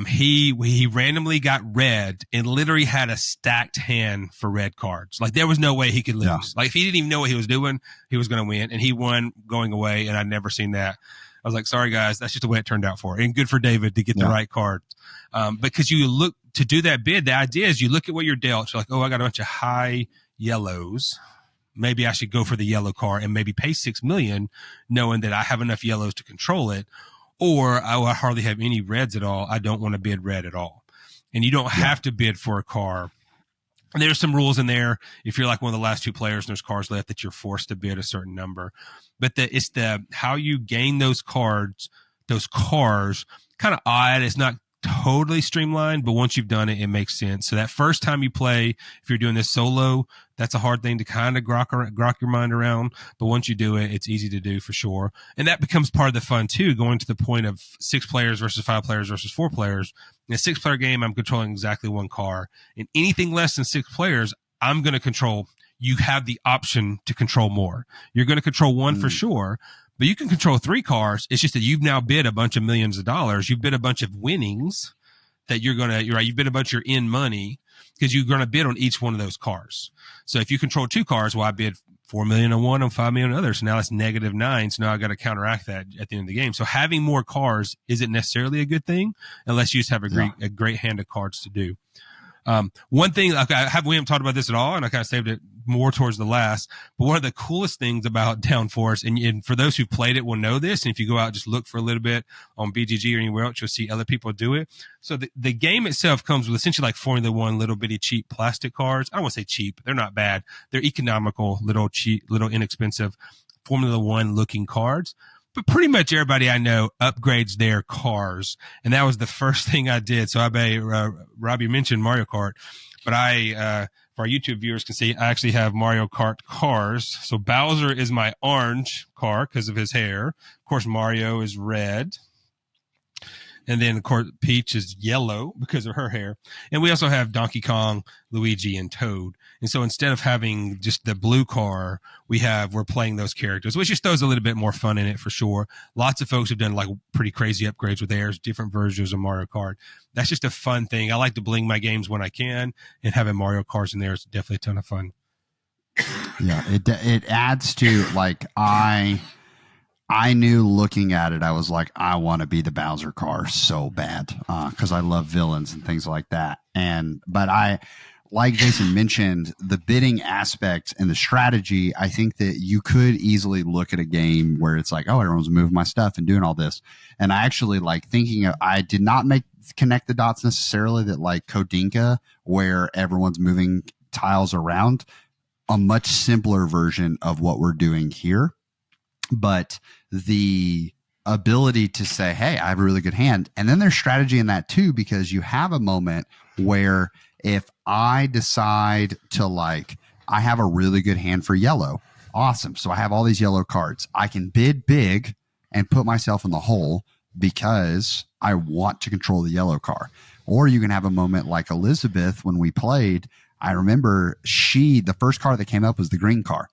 [SPEAKER 2] he randomly got red and literally had a stacked hand for red cards. Like there was no way he could lose.
[SPEAKER 1] Yeah.
[SPEAKER 2] Like if he didn't even know what he was doing, he was going to win, and he won going away. And I'd never seen that. I was like, sorry guys, that's just the way it turned out for it. And good for David to get the right cards. Because you look to do that bid, the idea is you look at what you're dealt. You're like, oh, I got a bunch of high yellows. Maybe I should go for the yellow car and maybe pay $6 million knowing that I have enough yellows to control it. Or I hardly have any reds at all. I don't want to bid red at all. And you don't have to bid for a car. And there's some rules in there. If you're like one of the last two players and there's cars left, that you're forced to bid a certain number. But it's how you gain those cars, kind of odd. It's not totally streamlined, but once you've done it, it makes sense. So that first time you play, if you're doing this solo, that's a hard thing to kind of grok your mind around. But once you do it, it's easy to do for sure. And that becomes part of the fun too, going to the point of 6 players versus 5 players versus 4 players. In a 6-player game, I'm controlling exactly one car. In anything less than 6 players, I'm going to control. You have the option to control more. You're going to control one for sure. But you can control 3 cars. It's just that you've now bid a bunch of millions of dollars. You've bid a bunch of winnings that you're right. You've bid a bunch of your in money because you're going to bid on each one of those cars. So if you control 2 cars, well, I bid 4 million on one and 5 million on the other. So now it's -9. So now I got to counteract that at the end of the game. So having more cars isn't necessarily a good thing unless you just have a great hand of cards to do. One thing, we haven't talked about this at all, and I kind of saved it more towards the last, but one of the coolest things about Downforce, and for those who played it will know this, and if you go out and just look for a little bit on BGG or anywhere else, you'll see other people do it. So the game itself comes with essentially like Formula One little bitty cheap plastic cards. I don't want to say cheap. They're not bad. They're economical, little cheap, little inexpensive Formula One looking cards. But pretty much everybody I know upgrades their cars. And that was the first thing I did. So Robbie mentioned Mario Kart, but for our YouTube viewers can see, I actually have Mario Kart cars. So Bowser is my orange car because of his hair. Of course, Mario is red. And then, of course, Peach is yellow because of her hair. And we also have Donkey Kong, Luigi, and Toad. And so instead of having just the blue car, we're playing those characters, which just throws a little bit more fun in it for sure. Lots of folks have done like pretty crazy upgrades with theirs, different versions of Mario Kart. That's just a fun thing. I like to bling my games when I can, and having Mario Karts in there is definitely a ton of fun.
[SPEAKER 1] Yeah, it adds to, like, I knew looking at it, I was like, I want to be the Bowser car so bad because I love villains and things like that. But like Jason mentioned, the bidding aspect and the strategy, I think that you could easily look at a game where it's like, oh, everyone's moving my stuff and doing all this. And I actually like I did not connect the dots necessarily that like Kodinka, where everyone's moving tiles around, a much simpler version of what we're doing here. But the ability to say, hey, I have a really good hand. And then there's strategy in that too, because you have a moment where if I decide to I have a really good hand for yellow. Awesome. So I have all these yellow cards. I can bid big and put myself in the hole because I want to control the yellow car. Or you can have a moment like Elizabeth when we played. I remember the first car that came up was the green car.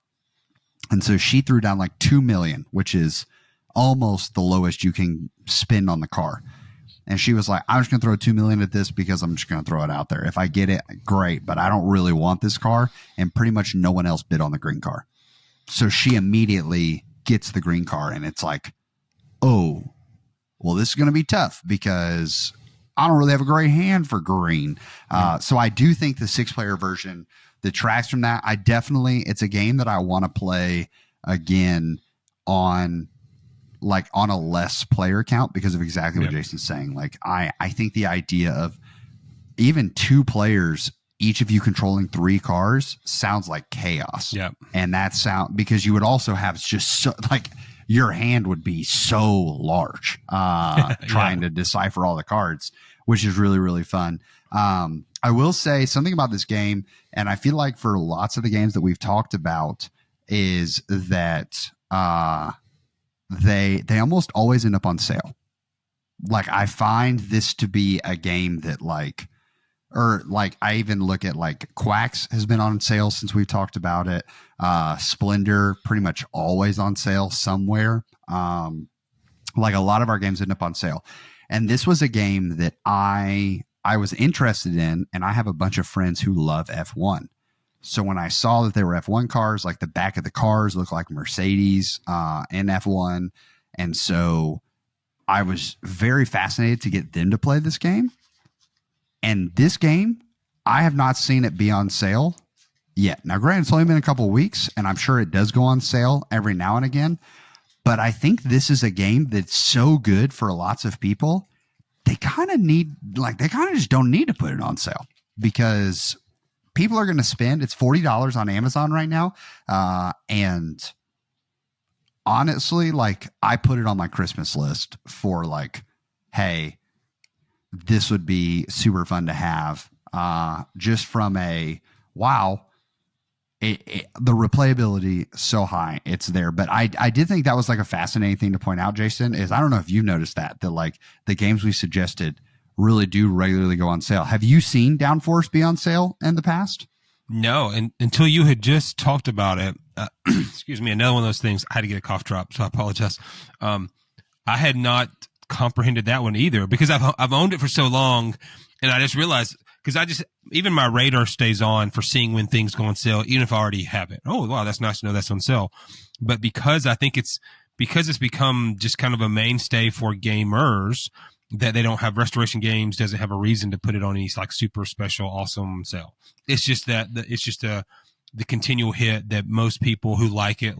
[SPEAKER 1] And so she threw down like 2 million, which is almost the lowest you can spend on the car. And she was like, I'm just going to throw $2 million at this because I'm just going to throw it out there. If I get it, great, but I don't really want this car. And pretty much no one else bid on the green car. So she immediately gets the green car, and it's like, oh, well, this is going to be tough because I don't really have a great hand for green. So I do think the 6-player version detracts from that. It's a game that I want to play again on a less player count because of exactly what Jason's saying. Like, I think the idea of even 2 players, each of you controlling 3 cars, sounds like chaos.
[SPEAKER 2] Yeah. And
[SPEAKER 1] because you would also have just so, like, your hand would be so large, trying to decipher all the cards, which is really, really fun. I will say something about this game, and I feel like for lots of the games that we've talked about, is that, they almost always end up on sale. Like, I find this to be a game that I even look at like Quacks has been on sale since we've talked about it. Splendor pretty much always on sale somewhere. Like, a lot of our games end up on sale. And this was a game that I was interested in, and I have a bunch of friends who love F1. So when I saw that there were F1 cars, like the back of the cars looked like Mercedes in F1. And so I was very fascinated to get them to play this game. And this game, I have not seen it be on sale yet. Now, granted, it's only been a couple of weeks, and I'm sure it does go on sale every now and again. But I think this is a game that's so good for lots of people. They kind of just don't need to put it on sale because people are going to spend, it's $40 on Amazon right now. And honestly, like, I put it on my Christmas list for like, hey, this would be super fun to have, just from wow. The replayability so high, it's there. But I did think that was like a fascinating thing to point out, Jason, is I don't know if you've noticed that like the games we suggested really do regularly go on sale. Have you seen Downforce be on sale in the past?
[SPEAKER 2] No, and until you had just talked about it, excuse me, another one of those things, I had to get a cough drop, so I apologize. I had not comprehended that one either because I've owned it for so long, and I just realized, because even my radar stays on for seeing when things go on sale, even if I already have it. Oh, wow, that's nice to know that's on sale. But because it's become just kind of a mainstay for gamers, that they don't have restoration games, doesn't have a reason to put it on any like super special, awesome sale. It's just the continual hit that most people who like it,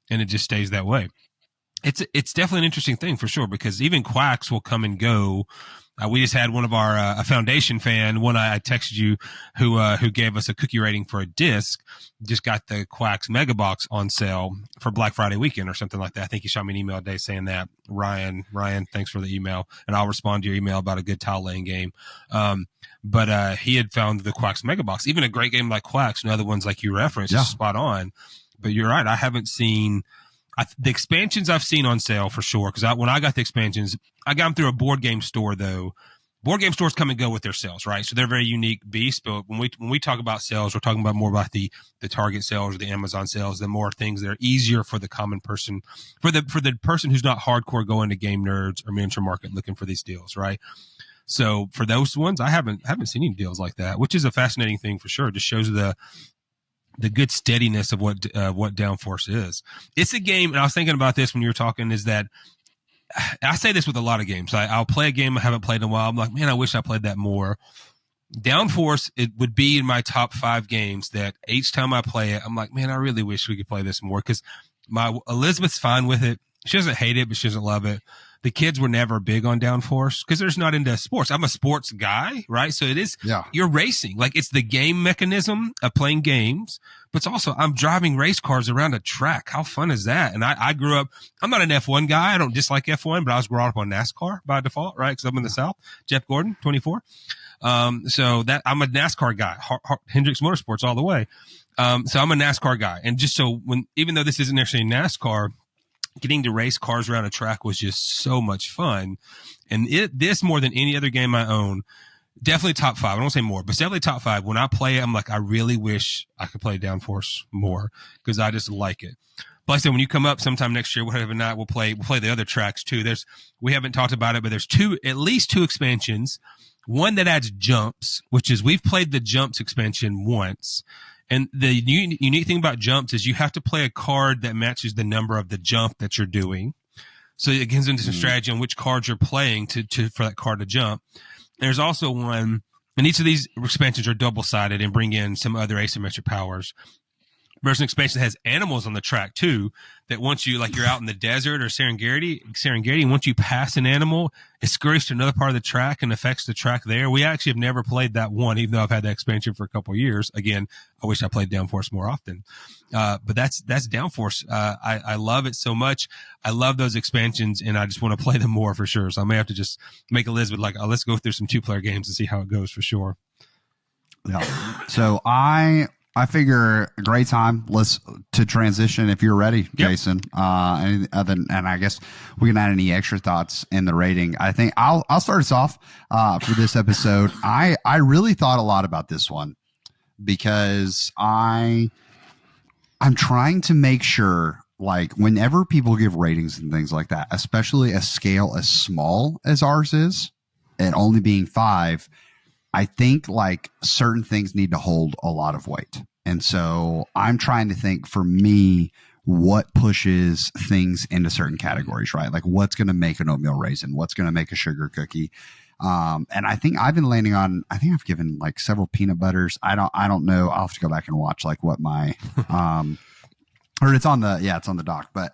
[SPEAKER 2] and it just stays that way. It's definitely an interesting thing for sure, because even Quacks will come and go. We just had one of our, a Foundation fan, one I texted you, who gave us a cookie rating for a disc, just got the Quacks Mega Box on sale for Black Friday weekend or something like that. I think he shot me an email today saying that. Ryan, thanks for the email, and I'll respond to your email about a good tile laying game. But he had found the Quacks Mega Box, even a great game like Quacks and other ones like you referenced, is spot on. But you're right. I haven't seen, the expansions I've seen on sale for sure, because when I got the expansions, I got them through a board game store, though. Board game stores come and go with their sales, right? So they're very unique beasts. But when we talk about sales, we're talking about more about the Target sales or the Amazon sales, the more things that are easier for the common person, for the person who's not hardcore going to game nerds or miniature market looking for these deals, right? So for those ones, I haven't seen any deals like that, which is a fascinating thing for sure. It just shows the good steadiness of what Downforce is. It's a game, and I was thinking about this when you were talking, is that I say this with a lot of games. I'll play a game I haven't played in a while. I'm like, man, I wish I played that more. Downforce, it would be in my top 5 games that each time I play it, I'm like, man, I really wish we could play this more, because my Elizabeth's fine with it. She doesn't hate it, but she doesn't love it. The kids were never big on Downforce because they're just not into sports. I'm a sports guy, right? So it is, you're racing. Like, it's the game mechanism of playing games, but it's also, I'm driving race cars around a track. How fun is that? And I grew up, I'm not an F1 guy. I don't dislike F1, but I was brought up on NASCAR by default, right? Because I'm in the South. Jeff Gordon, 24. So that I'm a NASCAR guy, Hendricks Motorsports all the way. So I'm a NASCAR guy. And just so even though this isn't actually NASCAR, getting to race cars around a track was just so much fun. And this more than any other game I own, definitely top 5. I don't want to say more, but it's definitely top 5. When I play it, I'm like, I really wish I could play Downforce more because I just like it. But like I said, when you come up sometime next year, whatever night, we'll play the other tracks too. We haven't talked about it, but there's at least two expansions. One that adds jumps, which is we've played the jumps expansion once. And the unique thing about jumps is you have to play a card that matches the number of the jump that you're doing. So it gives into some strategy on which cards you're playing for that card to jump. And there's also one, and each of these expansions are double-sided and bring in some other asymmetric powers. There's an expansion that has animals on the track too, that once you, like you're out in the desert or Serengeti, and once you pass an animal, it scurries to another part of the track and affects the track there. We actually have never played that one, even though I've had that expansion for a couple of years. Again, I wish I played Downforce more often. But that's Downforce. I love it so much. I love those expansions and I just want to play them more for sure. So I may have to just make Elizabeth like, let's go through some 2-player games and see how it goes for sure.
[SPEAKER 1] Yeah. So I figure a great time to transition if you're ready, Jason. And I guess we can add any extra thoughts in the rating. I think I'll start us off for this episode. I really thought a lot about this one because I'm trying to make sure, like, whenever people give ratings and things like that, especially a scale as small as ours is, and only being 5, I think like certain things need to hold a lot of weight. And so I'm trying to think for me, what pushes things into certain categories, right? Like what's going to make an oatmeal raisin? What's going to make a sugar cookie? And I think I've been landing on, I think I've given like several peanut butters. I don't know. I'll have to go back and watch like what my, or it's on the doc, but,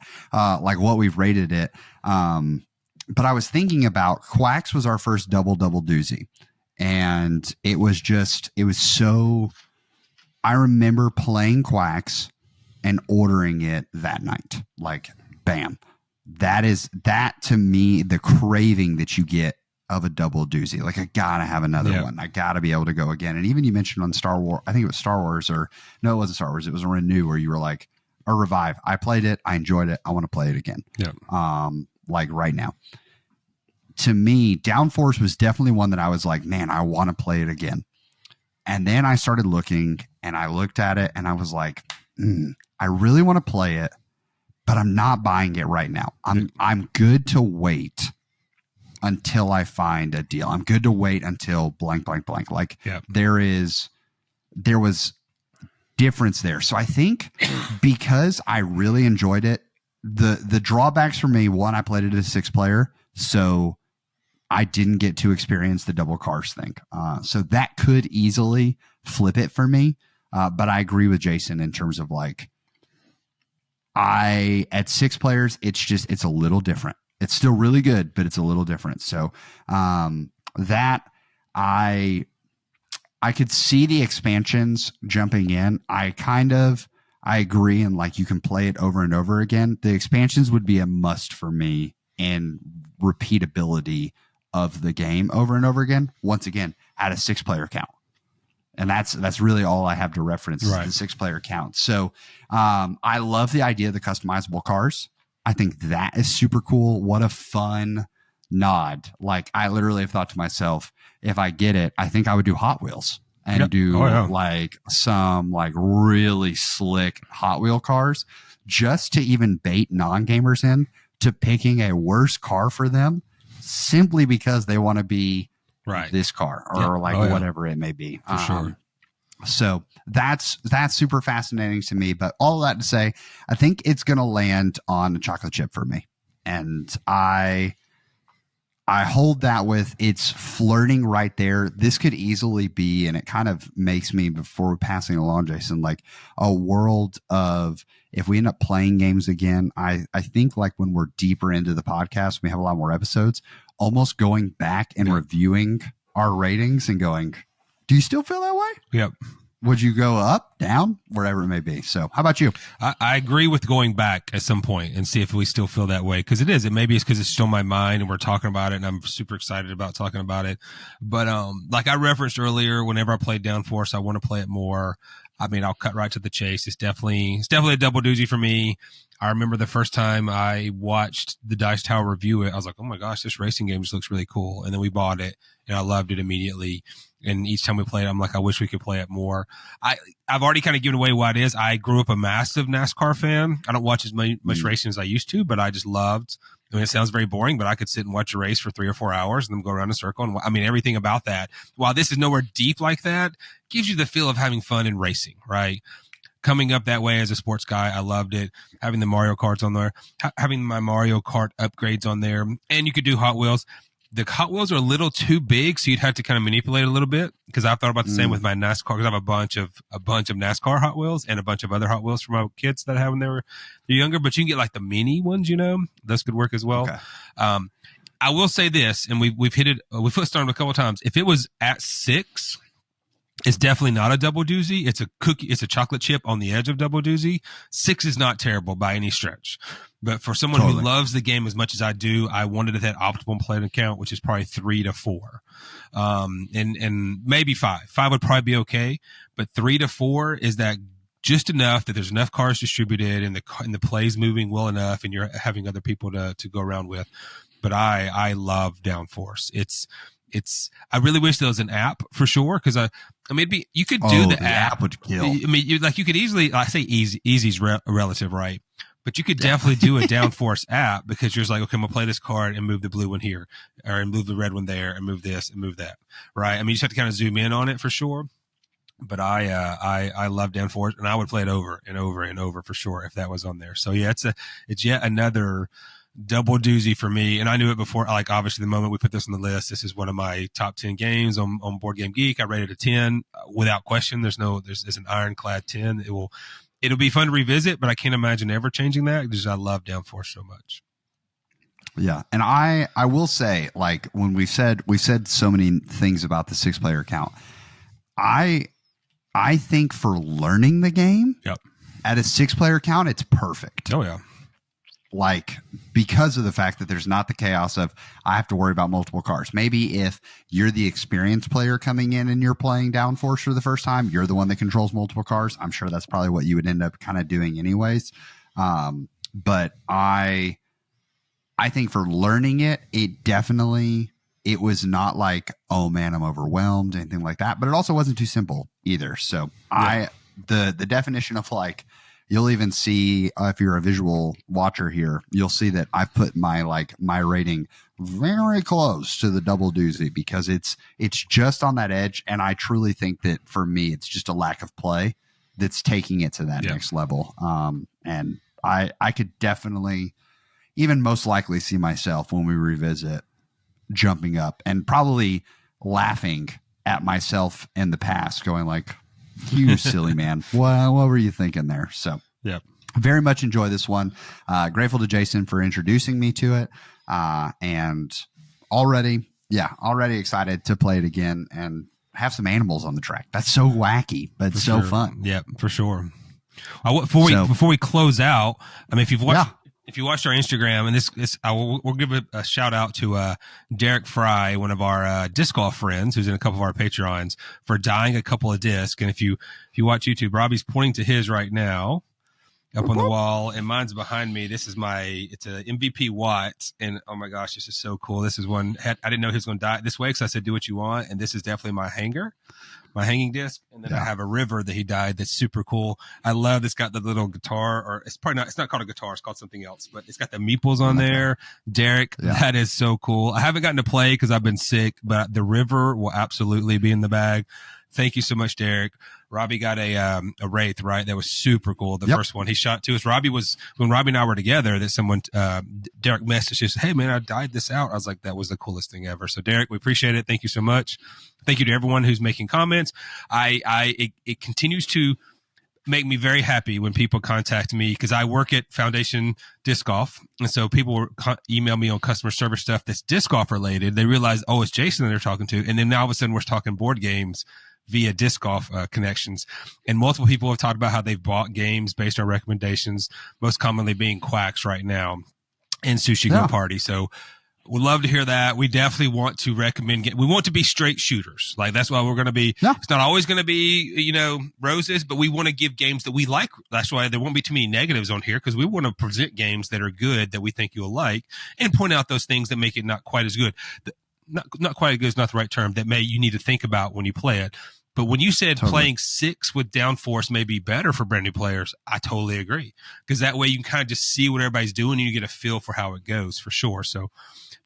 [SPEAKER 1] like what we've rated it. But I was thinking about Quacks was our first Double Double Doozie. And it was so, I remember playing Quacks and ordering it that night. Like, bam. That to me, the craving that you get of a Double Doozie. Like, I gotta have another one. I gotta be able to go again. And even you mentioned on Star Wars, I think it was Star Wars it wasn't Star Wars. It was a Renew where you were like, or Revive. I played it. I enjoyed it. I want to play it again. Yeah. Like right now. To me, Downforce was definitely one that I was like, man, I want to play it again. And then I started looking and I looked at it and I was like, I really want to play it, but I'm not buying it right now. I'm good to wait until I find a deal. I'm good to wait until blank, blank, blank. Like there was difference there. So I think because I really enjoyed it, the drawbacks for me, one, I played it as a 6-player. So I didn't get to experience the double cars thing. So that could easily flip it for me. But I agree with Jason in terms of like, at 6 players, it's a little different. It's still really good, but it's a little different. So, that I could see the expansions jumping in. I agree. And like, you can play it over and over again. The expansions would be a must for me and repeatability of the game over and over again. Once again, at a 6-player count. And that's really all I have to reference, right, is the 6-player count. So I love the idea of the customizable cars. I think that is super cool. What a fun nod. Like, I literally have thought to myself, if I get it, I think I would do Hot Wheels and do like some like really slick Hot Wheel cars just to even bait non-gamers in to picking a worse car for them simply because they want to be this car or whatever it may be. For sure. So that's super fascinating to me. But all of that to say, I think it's going to land on a chocolate chip for me. And I hold that with it's flirting right there. This could easily be, and it kind of makes me, before passing along, Jason, like a world of, if we end up playing games again, I think like when we're deeper into the podcast, we have a lot more episodes, almost going back and reviewing our ratings and going, do you still feel that way?
[SPEAKER 2] Yep.
[SPEAKER 1] Would you go up, down, wherever it may be? So how about you?
[SPEAKER 2] I agree with going back at some point and see if we still feel that way. Cause maybe it's cause it's still my mind and we're talking about it and I'm super excited about talking about it. But, like I referenced earlier, whenever I play Downforce, I want to play it more. I mean, I'll cut right to the chase. It's definitely a Double Doozie for me. I remember the first time I watched the Dice Tower review it, I was like, oh my gosh, this racing game just looks really cool. And then we bought it and I loved it immediately. And each time we played it, I'm like, I wish we could play it more. I've already kind of given away what it is. I grew up a massive NASCAR fan. I don't watch as much racing as I used to, but I just loved. I mean, it sounds very boring, but I could sit and watch a race for 3 or 4 hours and then go around in a circle. And I mean, everything about that, while this is nowhere deep like that, gives you the feel of having fun in racing, right? Coming up that way as a sports guy, I loved it. Having the Mario Karts on there, having my Mario Kart upgrades on there, and you could do Hot Wheels. The Hot Wheels are a little too big, so you'd have to kind of manipulate a little bit. Because I've thought about the same with my NASCAR. Because I have a bunch of NASCAR Hot Wheels and a bunch of other Hot Wheels for my kids that I have when they're younger. But you can get like the mini ones, those could work as well. Okay. I will say this, and we've hit it. We've started a couple of times. If it was at 6. It's definitely not a Double Doozie. It's a cookie. It's a chocolate chip on the edge of Double Doozie. 6 is not terrible by any stretch. But for someone who loves the game as much as I do, I wanted that optimal player count, which is probably 3 to 4. And maybe 5. 5 would probably be okay. But 3 to 4 is that just enough that there's enough cars distributed and the play's moving well enough and you're having other people to go around with. But I love Downforce. I really wish there was an app for sure. Cause you could do the app
[SPEAKER 1] would kill.
[SPEAKER 2] I mean, you could easily, I say easy's relative, right? But you could definitely do a Downforce app because you're just like, okay, I'm gonna play this card and move the blue one here or move the red one there and move this and move that. Right. I mean, you just have to kind of zoom in on it for sure. But I love Downforce and I would play it over and over and over for sure if that was on there. So yeah, it's yet another Double Doozie for me. And I knew it before, like obviously the moment we put this on the list, this is one of my top 10 games on Board Game Geek. I rated a 10 without question. There's an ironclad 10. It'll be fun to revisit, but I can't imagine ever changing that because I love Downforce so much.
[SPEAKER 1] Yeah. And I will say, like when we said so many things about the 6-player count, I think for learning the game at a 6-player count, it's perfect.
[SPEAKER 2] Oh yeah.
[SPEAKER 1] Like, because of the fact that there's not the chaos of I have to worry about multiple cars. Maybe if you're the experienced player coming in and you're playing Downforce for the first time, you're the one that controls multiple cars. I'm sure that's probably what you would end up kind of doing anyways. But I think for learning it was not like, oh man, I'm overwhelmed, anything like that. But it also wasn't too simple either. So the definition of like, you'll even see if you're a visual watcher here, you'll see that I've put my rating very close to the Double Doozie because it's just on that edge. And I truly think that for me, it's just a lack of play that's taking it to that next level. And I could definitely, even most likely see myself when we revisit jumping up and probably laughing at myself in the past going like, you silly man. What were you thinking there? So very much enjoy this one. Grateful to Jason for introducing me to it. And already excited to play it again and have some animals on the track. That's so wacky, but so fun.
[SPEAKER 2] Yeah, for sure. Before we close out, I mean, if you've watched our Instagram, and we'll give a shout out to Derek Fry, one of our disc golf friends, who's in a couple of our Patreons, for dyeing a couple of discs. And if you watch YouTube, Robbie's pointing to his right now up on the wall, and mine's behind me. It's a MVP Watt, and oh my gosh, this is so cool. This is one I didn't know he was going to dye it this way, because I said do what you want, and this is definitely my hanging disc. And then I have a river that he dyed that's super cool. I love it's got the little guitar, or it's not called a guitar, it's called something else, but it's got the meeples on there. Derek, that is so cool. I haven't gotten to play because I've been sick, but the river will absolutely be in the bag. Thank you so much, Derek. Robbie got a Wraith, right? That was super cool. The first one he shot to us. When Robbie and I were together, that someone, Derek messaged us, hey man, I dyed this out. I was like, that was the coolest thing ever. So Derek, we appreciate it. Thank you so much. Thank you to everyone who's making comments. It continues to make me very happy when people contact me, because I work at Foundation Disc Golf. And so people email me on customer service stuff that's disc golf related. They realize, oh, it's Jason that they're talking to. And then now all of a sudden we're talking board games via disc golf connections. And multiple people have talked about how they've bought games based on recommendations, most commonly being Quacks right now and Sushi Go Party. So We'd love to hear that. We definitely want to recommend. We want to be straight shooters. Like that's why we're going to be. Yeah. It's not always going to be, roses, but we want to give games that we like. That's why there won't be too many negatives on here because we want to present games that are good that we think you'll like and point out those things that make it not quite as good. Not quite as good is not the right term. That you need to think about when you play it. But when you said playing 6 with Downforce may be better for brand new players, I totally agree. Because that way you can kind of just see what everybody's doing and you get a feel for how it goes for sure. So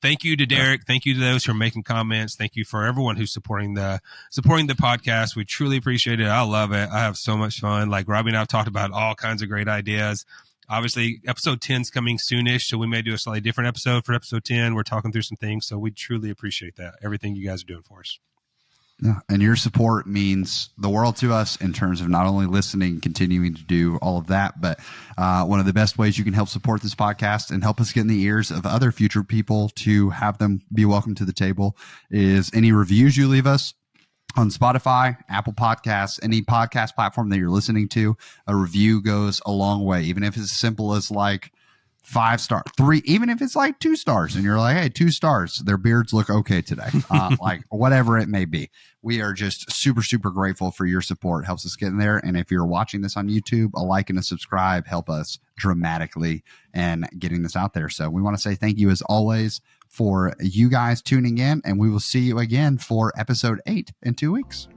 [SPEAKER 2] thank you to Derek. Thank you to those who are making comments. Thank you for everyone who's supporting the podcast. We truly appreciate it. I love it. I have so much fun. Like Robbie and I have talked about all kinds of great ideas. Obviously, episode 10 is coming soonish, so we may do a slightly different episode for episode 10. We're talking through some things, so we truly appreciate that, everything you guys are doing for us.
[SPEAKER 1] Yeah, and your support means the world to us in terms of not only listening, continuing to do all of that, but one of the best ways you can help support this podcast and help us get in the ears of other future people to have them be welcome to the table is any reviews you leave us on Spotify, Apple Podcasts, any podcast platform that you're listening to. A review goes a long way, even if it's as simple as like 5 star, 3, even if it's like 2 stars and you're like, hey, 2 stars, their beards look okay today. Like whatever it may be. We are just super, super grateful for your support. Helps us get in there. And if you're watching this on YouTube, a like and a subscribe help us dramatically and getting this out there. So we want to say thank you as always for you guys tuning in, and we will see you again for episode 8 in 2 weeks.